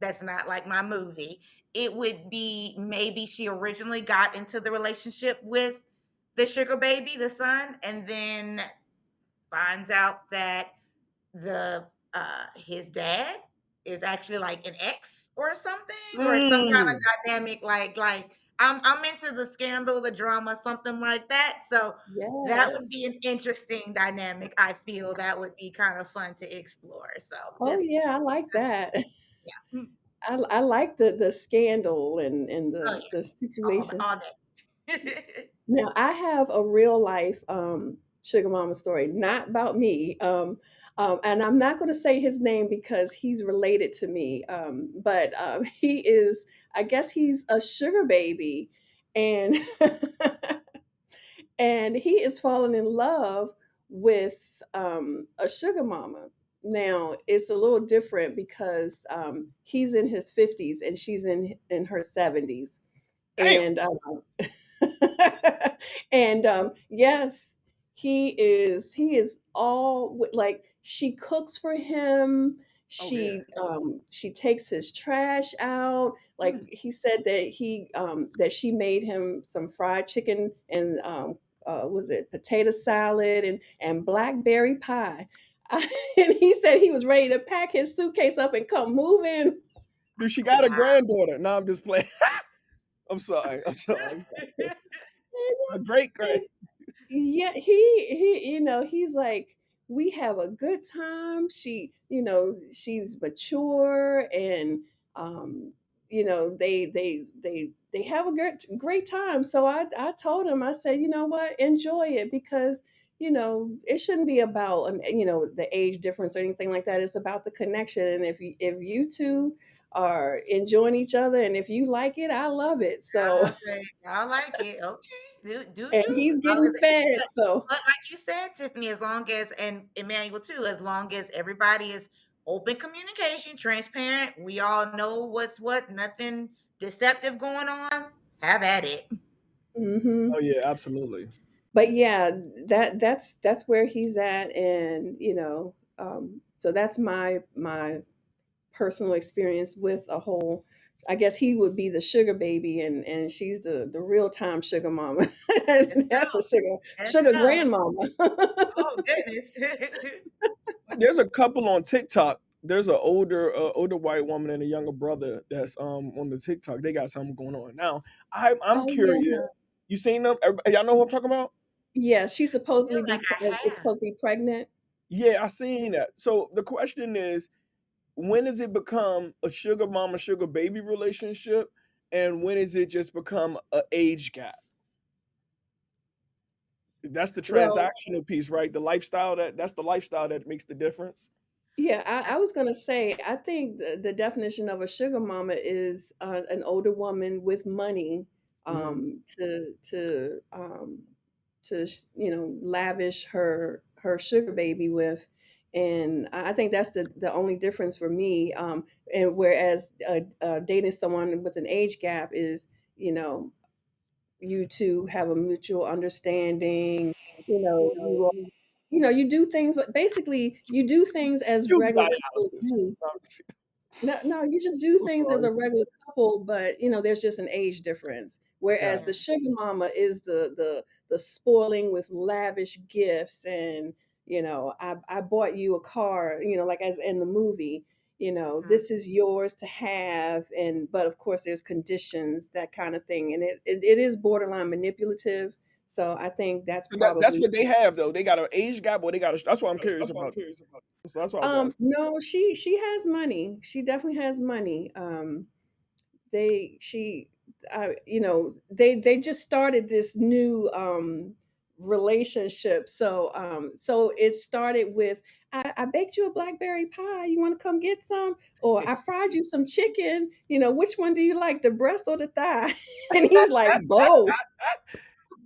that's not like my movie, it would be maybe she originally got into the relationship with the sugar baby, the son, and then finds out that the his dad is actually like an ex or something, or some kind of Mm. dynamic. Like I'm into the scandal, the drama, something like that. So that would Yes. be an interesting dynamic. I feel that would be kind of fun to explore. So Oh just, yeah, I like just that. yeah. I like the scandal and Oh the yeah, situation. all that. Now I have a real life sugar mama story, not about me. And I'm not going to say his name because he's related to me. But he is, I guess he's a sugar baby, and and he is falling in love with a sugar mama. Now it's a little different because he's in his 50s and she's in her 70s, Damn. and and yes, he is all like she cooks for him. Oh yeah. She takes his trash out. Like Mm. he said that he that she made him some fried chicken and was it potato salad and blackberry pie. And he said he was ready to pack his suitcase up and come move in. Dude, she got a granddaughter. No, I'm just playing. I'm sorry. I'm sorry. I'm sorry. A great grand. Yeah, he he's like, we have a good time. She's mature, and um they have a great time. So I told him, I said, you know what, enjoy it, because it shouldn't be about the age difference or anything like that. It's about the connection, and if you two are enjoying each other, and if you like it, I love it. So I'll say, I like it. Okay, do and you? he's As long getting as, fed, but, so. but like you said, Tiffany, as long as, and Emmanuel too, as long as everybody is open communication, transparent, we all know what's what, nothing deceptive going on. Have at it. Hmm. Oh yeah, absolutely. But yeah, that's where he's at, and so that's my personal experience with a whole. I guess he would be the sugar baby, and she's the real time sugar mama. Yes, That's a no. Yes, sugar no. grandmama. Oh goodness. There's a couple on TikTok. There's an older white woman and a younger brother that's on the TikTok. They got something going on. Now, I'm Oh yeah, curious. You seen them? Y'all know who I'm talking about? yeah. She's I feel supposedly like I is have. supposed to be pregnant. Yeah, I seen that. So the question is, when does it become a sugar mama sugar baby relationship, and when is it just become a age gap? That's the Well, transactional piece, right? That's the lifestyle that makes the difference. yeah, I was gonna say, I think the definition of a sugar mama is an older woman with money, Hmm. lavish her sugar baby with, and I think that's the only difference for me. And whereas dating someone with an age gap is, you know, you two have a mutual understanding. You do things, basically you do things as Use regular couples dialysis. do. No, you just do I'm things as sorry. a regular couple, but there's just an age difference. Whereas Yeah. the sugar mama is the spoiling with lavish gifts, and I bought you a car, like as in the movie, Mhm. this is yours to have, and but of course there's conditions, that kind of thing, and it is borderline manipulative. So I think that's That's probably. what they have though. They got an age gap, or they got a. That's what I'm curious about. So that's what I was asking. No, she has money. She definitely has money. They she they just started this new relationship. So it started with, I baked you a blackberry pie. You want to come get some? Or I fried you some chicken. Which one do you like, the breast or the thigh? And he's like, both.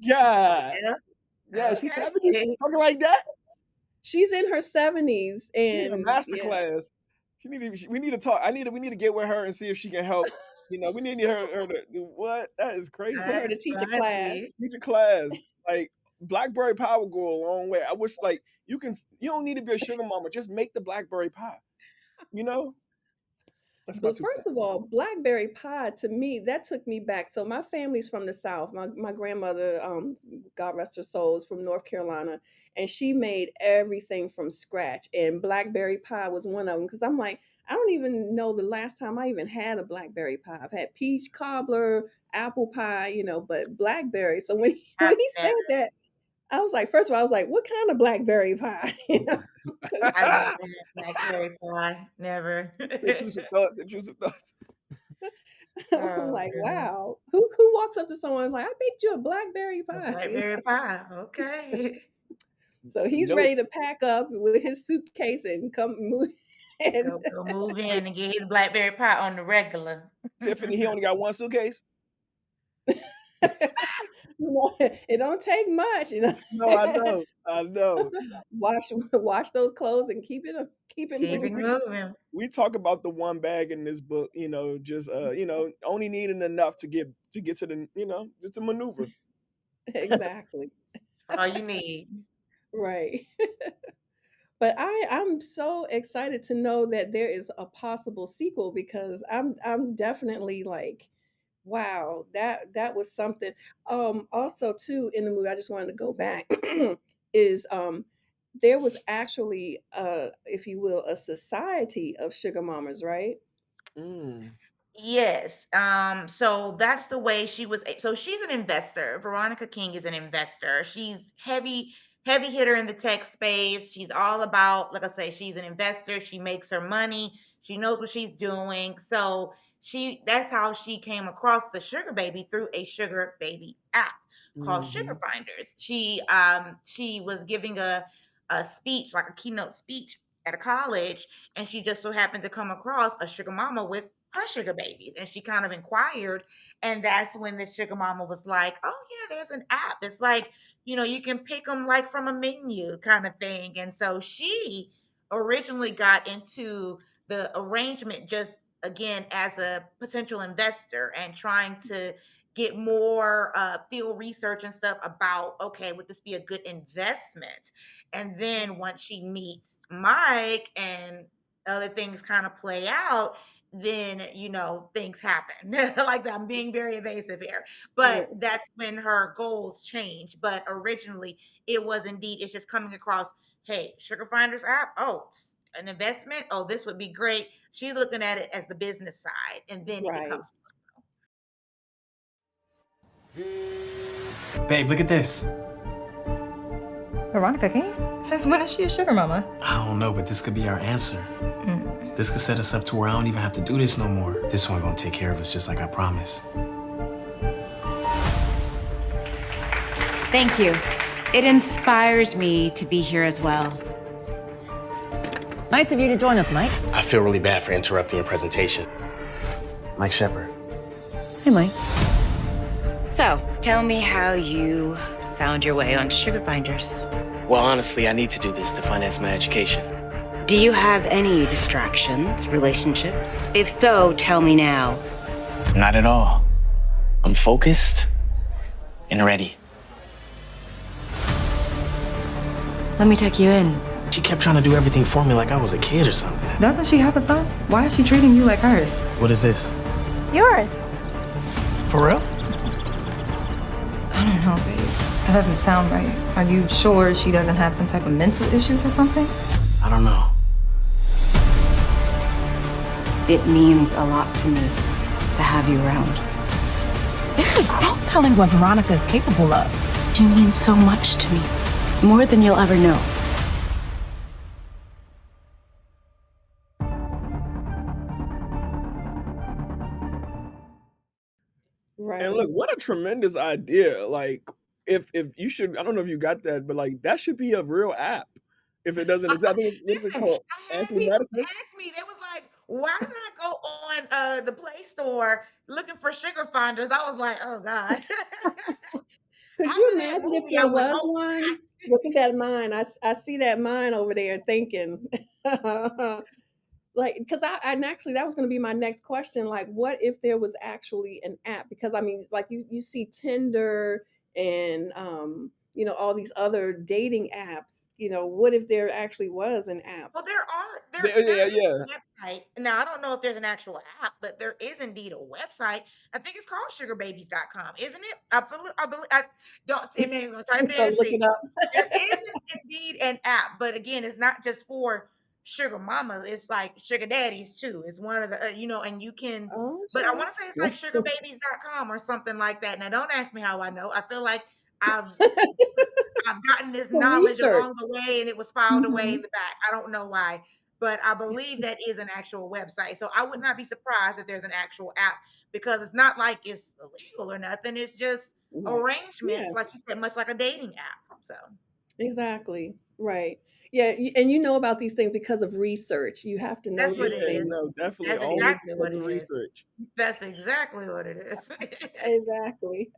Yeah, Yeah. yeah. She's 70, Okay. talking like that. She's in her 70s, She need a and master yeah, class. We need to talk. We need to get with her and see if she can help. We need her to do what? That is for crazy. her to That's teach a class. funny. Teach a class. Like blackberry pie will go a long way. I wish like you don't need to be a sugar mama. Just make the blackberry pie. You know? That's my But two first cents. of all, blackberry pie to me, that took me back. So my family's from the South. My grandmother, God rest her soul, is from North Carolina, and she made everything from scratch. And blackberry pie was one of them. Because I'm like, I don't even know the last time I even had a blackberry pie. I've had peach cobbler, apple pie, but blackberry. So when I've when he said never, that, I was like, first of all, I was like, what kind of blackberry pie? 'Cause I've never had blackberry pie. Never. Intrusive thoughts. Intrusive thoughts. I'm Oh like, goodness. wow. Who walks up to someone like, I baked you a blackberry A pie? blackberry pie. Okay. So he's No, ready to pack up with his suitcase and come move. And Go move wait, in and get his blackberry pie on the regular. Tiffany, he only got one suitcase. it don't take much. No, I know, I know. Wash those clothes and keep it Keep it moving. moving. We talk about the one bag in this book, just only needing enough to get to the, just to maneuver. Exactly. That's all you need. Right. But I'm so excited to know that there is a possible sequel because I'm definitely like, wow, that was something. Also too in the movie, I just wanted to go back is there was actually if you will, a society of sugar mamas, right? Mm, Yes. So that's the way she was. So she's an investor. Veronica King is an investor. She's heavy hitter in the tech space. She's all about, like I say, she's an investor. She makes her money. She knows what she's doing. So that's how she came across the sugar baby through a sugar baby app called Sugar mhm, Finders. She was giving a speech, like a keynote speech at a college, and she just so happened to come across a sugar mama with her sugar babies, and she kind of inquired, and that's when the sugar mama was like, oh yeah, there's an app, it's like, you can pick them like from a menu kind of thing. And so she originally got into the arrangement just again as a potential investor and trying to get more field research and stuff about, okay, would this be a good investment? And then once she meets Mike and other things kind of play out, then things happen. Like that, I'm being very evasive here, but Right. that's when her goals change. But originally it was indeed, it's just coming across, hey, Sugar Finders app, oh, an investment, oh, this would be great. She's looking at it as the business side, and then it Right. becomes. Babe, look at this. Veronica King? Since when is she a sugar mama? I don't know, but this could be our answer. Mm. This could set us up to where I don't even have to do this no more. This one gonna take care of us just like I promised. Thank you. It inspires me to be here as well. Nice of you to join us, Mike. I feel really bad for interrupting your presentation. Mike Shepard. Hey, Mike. So, tell me how you found your way on Sugar Finders. Well, honestly, I need to do this to finance my education. Do you have any distractions, relationships? If so, tell me now. Not at all. I'm focused and ready. Let me take you in. She kept trying to do everything for me like I was a kid or something. Doesn't she have a son? Why is she treating you like hers? What is this? Yours. For real? I don't know, babe. That doesn't sound right. Are you sure she doesn't have some type of mental issues or something? I don't know. It means a lot to me to have you around. There is no telling what Veronica is capable of. You mean so much to me. More than you'll ever know. and Right. look, what a tremendous idea! Like, if you should, I don't know if you got that, but like that should be a real app. If it doesn't exist, I think what's it Listen, called? I had Anti people medicine. ask me, they was like, why did I go on the Play Store looking for Sugar Finders? I was like, oh God. Could you After that imagine if movie, I there would was hope one? not. Look at that mine. I see that mine over there thinking. Like, because and actually that was going to be my next question. Like, what if there was actually an app? Because I mean, like you see Tinder and all these other dating apps. What if there actually was an app? Well, there Yeah, is yeah. a website. Now I don't know if there's an actual app, but there is indeed a website. I think it's called sugarbabies.com, isn't it? I don't Tim is gonna type it in So and look see. it up. There is indeed an app, but again, it's not just for sugar mamas. It's like sugar daddies too. It's one of the and you can. Oh, But I want to say shucks. it's like sugarbabies.com or something like that. Now, don't ask me how I know. I feel like I've I've gotten this For knowledge research. along the way and it was filed away in Mhm. the back. I don't know why, but I believe that is an actual website. So I would not be surprised if there's an actual app because it's not like it's illegal or nothing. It's just Right. Yeah. arrangements, like you said, much like a dating app. So Exactly. Right. Yeah, and you know about these things because of research. You have to know that's what these it Yeah, things. is. no, definitely That's only exactly what because of it is. research. That's exactly what it is. Exactly.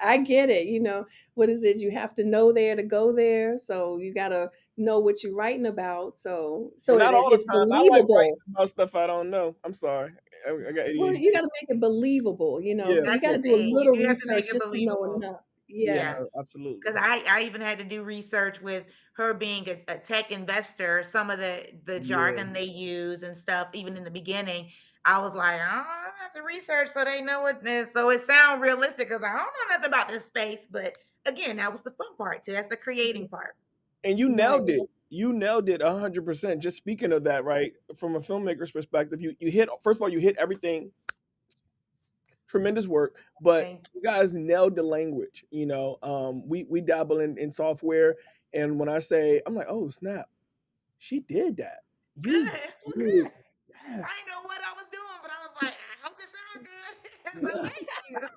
I get it. What is it? You have to know there to go there. So you got to know what you're writing about. So But not all the it's time. I like writing believable. about stuff I don't know. I'm sorry. I got Well, you got ADHD. to make it believable. Yeah, So of you That's got the to course. do a thing. You little do have to make research it just to know believable. enough. Yeah, Yes. Yes. no, absolutely. Because I even had to do research with her being a tech investor, some of the Yeah. jargon they use and stuff, even in the beginning. I was like, oh, I have to research so they know what this. So it sounds realistic because I don't know nothing about this space. But again, that was the fun part too. That's the creating part. And you Right. nailed it. You nailed it 100%. Just speaking of that, right? From a filmmaker's perspective, you hit first of all, you hit everything. Tremendous work, but Thank you guys nailed the language. We dabble in software, and when I say, I'm like, oh snap, she did that. you. You Good. Well, did good. that. I didn't know what I was doing, but I was like, I hope it sounds good. So Yeah. thank you.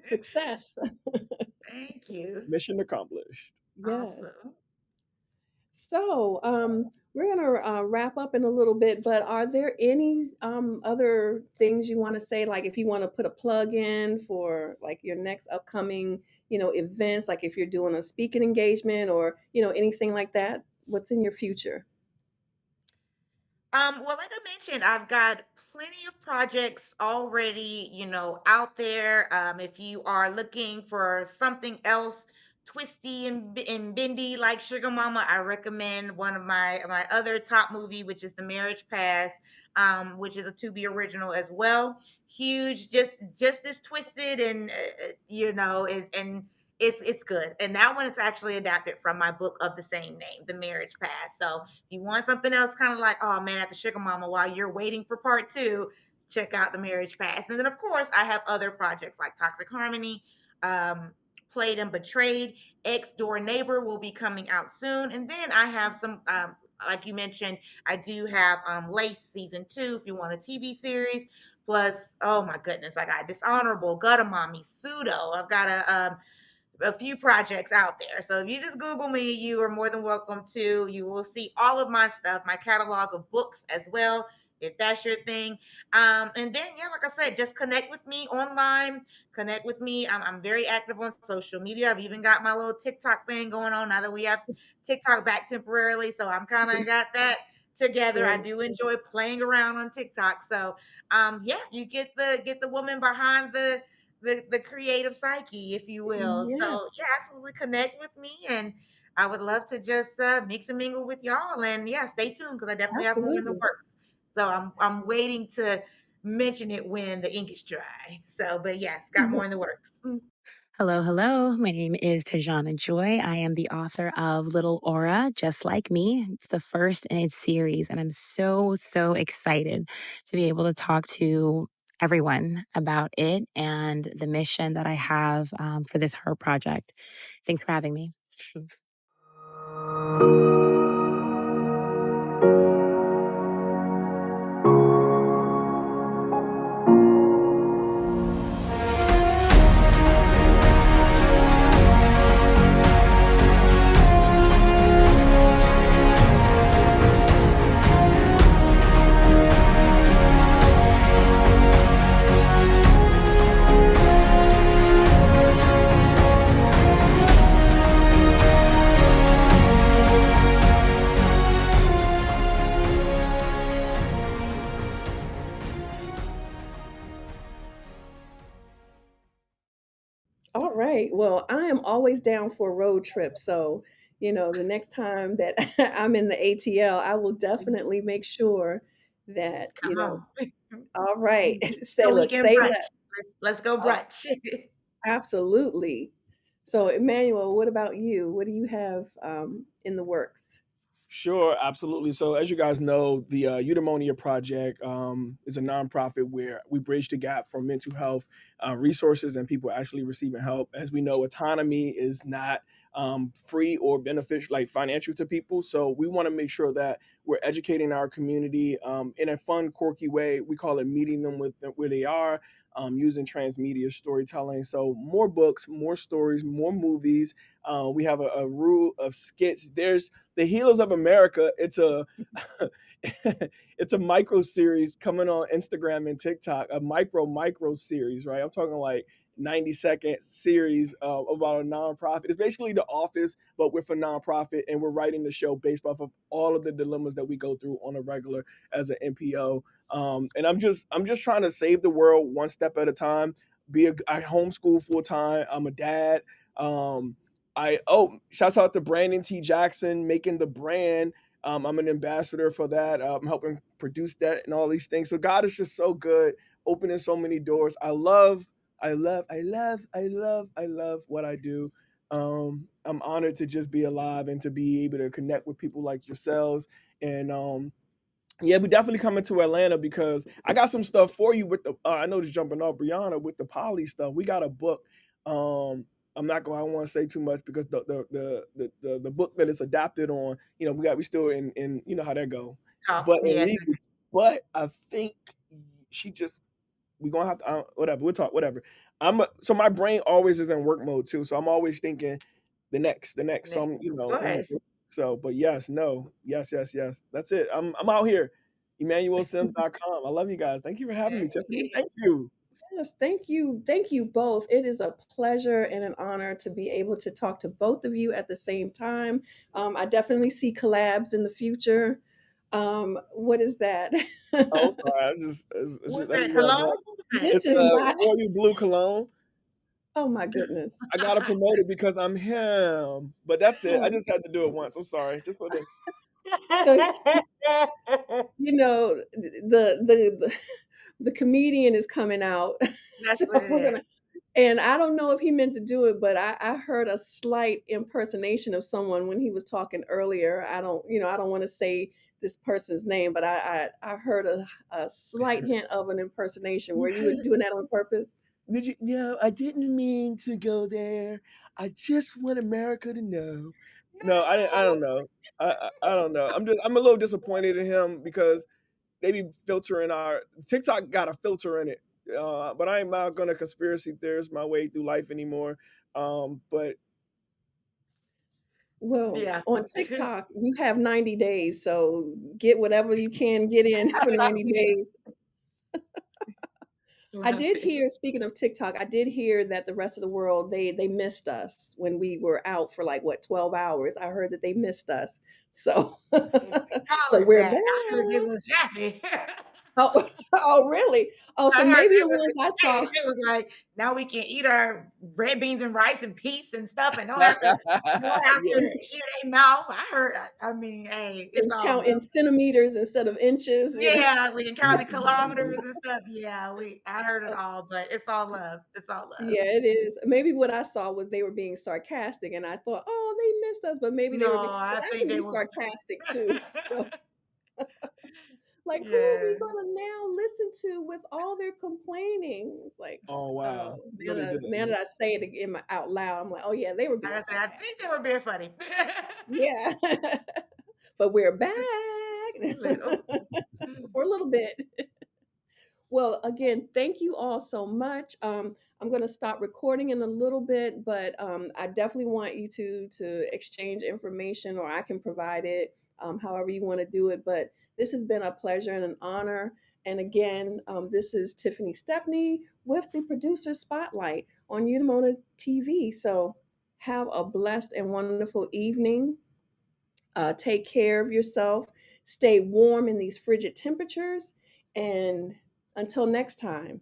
Success. Thank you. Mission accomplished. Yes. Awesome. So, we're gonna wrap up in a little bit, but are there any other things you want to say? Like, if you want to put a plug in for like your next upcoming, events, like if you're doing a speaking engagement or anything like that. What's in your future? Well, like I mentioned, I've got plenty of projects already, out there. If you are looking for something else twisty and bendy like Sugar Mama, I recommend one of my other top movie, which is The Marriage Pass, which is a Tubi original as well. Huge, just as twisted and is and it's good. And that one is actually adapted from my book of the same name, The Marriage Pass. So you want something else kind of like, oh man, at the Sugar Mama, while you're waiting for part two, check out The Marriage Pass. And then, of course, I have other projects like Toxic Harmony, um, Played and Betrayed, Ex Door Neighbor will be coming out soon. And then I have some, like you mentioned, I do have Lace season 2 if you want a TV series. Plus, oh my goodness, I got Dishonorable, Gutter Mommy, Pseudo. I've got a few projects out there. So if you just Google me, you are more than welcome to. You will see all of my stuff, my catalog of books as well, if that's your thing. And then, yeah, like I said, just connect with me online. Connect with me. I'm very active on social media. I've even got my little TikTok thing going on now that we have TikTok back temporarily. So I'm kind of got that together. I Right. do enjoy playing around on TikTok. So yeah, you get the woman behind the creative psyche, if you will. Yes, So yeah, absolutely connect with me, and I would love to just mix and mingle with y'all. And yeah, stay tuned because I definitely have more in the absolutely. works. So I'm waiting to mention it when the ink is dry. So, but yes, got more in the works. Hello, hello. My name is Tajana Joy. I am the author of Little Aura, Just Like Me. It's the first in its series, and I'm so, so excited to be able to talk to everyone about it and the mission that I have for this Her project. Thanks for having me. All right. Well, I am always down for a road trip. So, The next time that I'm in the ATL, I will definitely make sure that, Come on. all right, say, So look, weekend say brunch. less. Let's go Oh, brunch. absolutely. So, Emmanuel, what about you? What do you have in the works? Sure, absolutely. So, as you guys know, the Eudaimonia Project is a nonprofit where we bridge the gap for mental health resources and people actually receiving help. As we know, autonomy is not free or beneficial, like financial to people. So, we want to make sure that we're educating our community in a fun, quirky way. We call it meeting them with where they are. Using transmedia storytelling. So, more books, more stories, more movies. We have a rule of skits. There's the Healers of America. It's a it's a micro series coming on Instagram and TikTok. A micro series, right? I'm talking like 90-second series about a nonprofit. It's basically The Office, but we're for nonprofit, and we're writing the show based off of all of the dilemmas that we go through on a regular as an NPO. And I'm just trying to save the world one step at a time. I homeschool full time. I'm a dad. Shouts out to Brandon T. Jackson making the brand. I'm an ambassador for that. I'm helping produce that and all these things. So God is just so good, opening so many doors. I love what I do. I'm honored to just be alive and to be able to connect with people like yourselves. And yeah, we definitely coming to Atlanta because I got some stuff for you with the. I know just jumping off Brianna with the poly stuff. We got a book. Um, I'm not going. I don't want to say too much because the book that it's adapted on. We still in how that go. Talks. But in Yes. legal, but I think she just we gonna have to whatever we'll talk whatever. So my brain always is in work mode too. So I'm always thinking the next. So I'm Of course. so, but yes, no, yes. That's it. I'm out here. EmmanuelSims.com. I love you guys. Thank you for having me, Tiffany. Thank you. Yes, thank you. Thank you both. It is a pleasure and an honor to be able to talk to both of you at the same time. I definitely see collabs in the future. What is that? Oh, sorry. It's just What's that's that? just what I Cologne? got. What's that? This It's is not, royal blue cologne. oh my goodness. I gotta promote it because I'm him. But that's it. I Oh, just had to do it once. I'm sorry. Just for the so the the comedian is coming out. That's So what it we're is. gonna, and I don't know if he meant to do it, but I heard a slight impersonation of someone when he was talking earlier. I don't want to say this person's name, but I heard a slight hint of an impersonation. Were you doing that on purpose? Did you? No, I didn't mean to go there. I just want America to know. No, I didn't. I don't know. I don't know. I'm a little disappointed in him because they be filtering our TikTok got a filter in it. But I ain't not gonna conspiracy theorist my way through life anymore. But Well, Yeah. on TikTok, you have 90 days, so get whatever you can get in for 90 days. I Love did it. hear, speaking of TikTok, I did hear that the rest of the world they missed us when we were out for like what 12 hours. I heard that they missed us. So If they call so it we're that, back. I heard it was happy. Oh, oh really? Oh, so I heard maybe it the was ones I saw. excited. It was like, now we can eat our red beans and rice and peas and stuff and don't have to yeah. eat their mouth. I mean, hey, it's And all count in love. centimeters instead of inches. Yeah, we can count the kilometers and stuff. Yeah, I heard it all, but it's all love. It's all love. Yeah, it is. Maybe what I saw was they were being sarcastic, and I thought, oh, they missed us, but maybe they No, were being, but I I think can they be were. sarcastic too. So, like, who are we Yeah, going to now listen to with all their complaining? It's like, Oh oh, wow. No, they now that didn't. I say it out loud, I'm like, oh yeah, they were like being I said, I sarcastic. think they were being funny. Yeah, but we're back A little. for a little bit. Well, again, thank you all so much. I'm going to stop recording in a little bit, but I definitely want you to exchange information, or I can provide it, however you want to do it. But this has been a pleasure and an honor. And again, this is Tiffany Stepney with the Producer Spotlight on Udemona TV. So have a blessed and wonderful evening. Take care of yourself. Stay warm in these frigid temperatures. And until next time.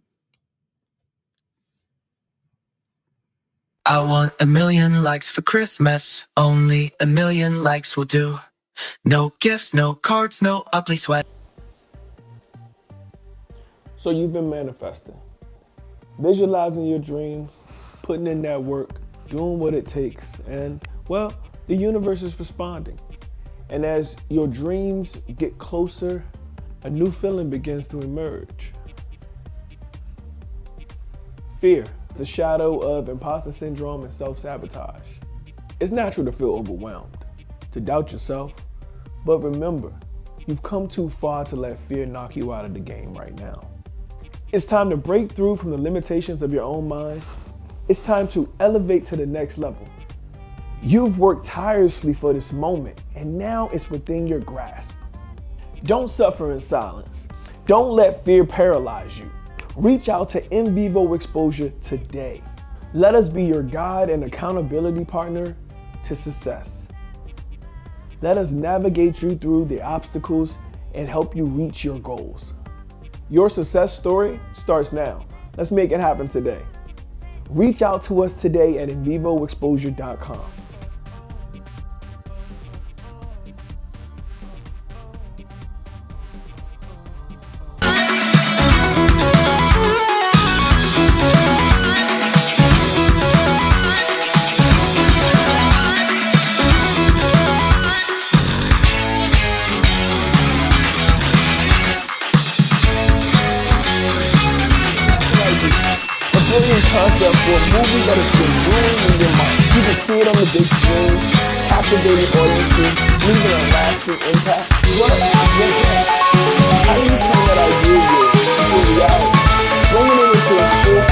I want 1,000,000 likes for Christmas. Only 1,000,000 likes will do. No gifts, no cards, no ugly sweat. So you've been manifesting, visualizing your dreams, putting in that work, doing what it takes, and well, the universe is responding. And as your dreams get closer, a new feeling begins to emerge. Fear, the shadow of imposter syndrome and self-sabotage. It's natural to feel overwhelmed, to doubt yourself, but remember, you've come too far to let fear knock you out of the game right now. It's time to break through from the limitations of your own mind. It's time to elevate to the next level. You've worked tirelessly for this moment, and now it's within your grasp. Don't suffer in silence. Don't let fear paralyze you. Reach out to In Vivo Exposure today. Let us be your guide and accountability partner to success. Let us navigate you through the obstacles and help you reach your goals. Your success story starts now. Let's make it happen today. Reach out to us today at invivoexposure.com. Concept for a movie that has been brewing in your mind. You can see it on the big screen, captivating audiences, leaving a lasting impact. What a how do you turn that idea into reality? Bringing it into a full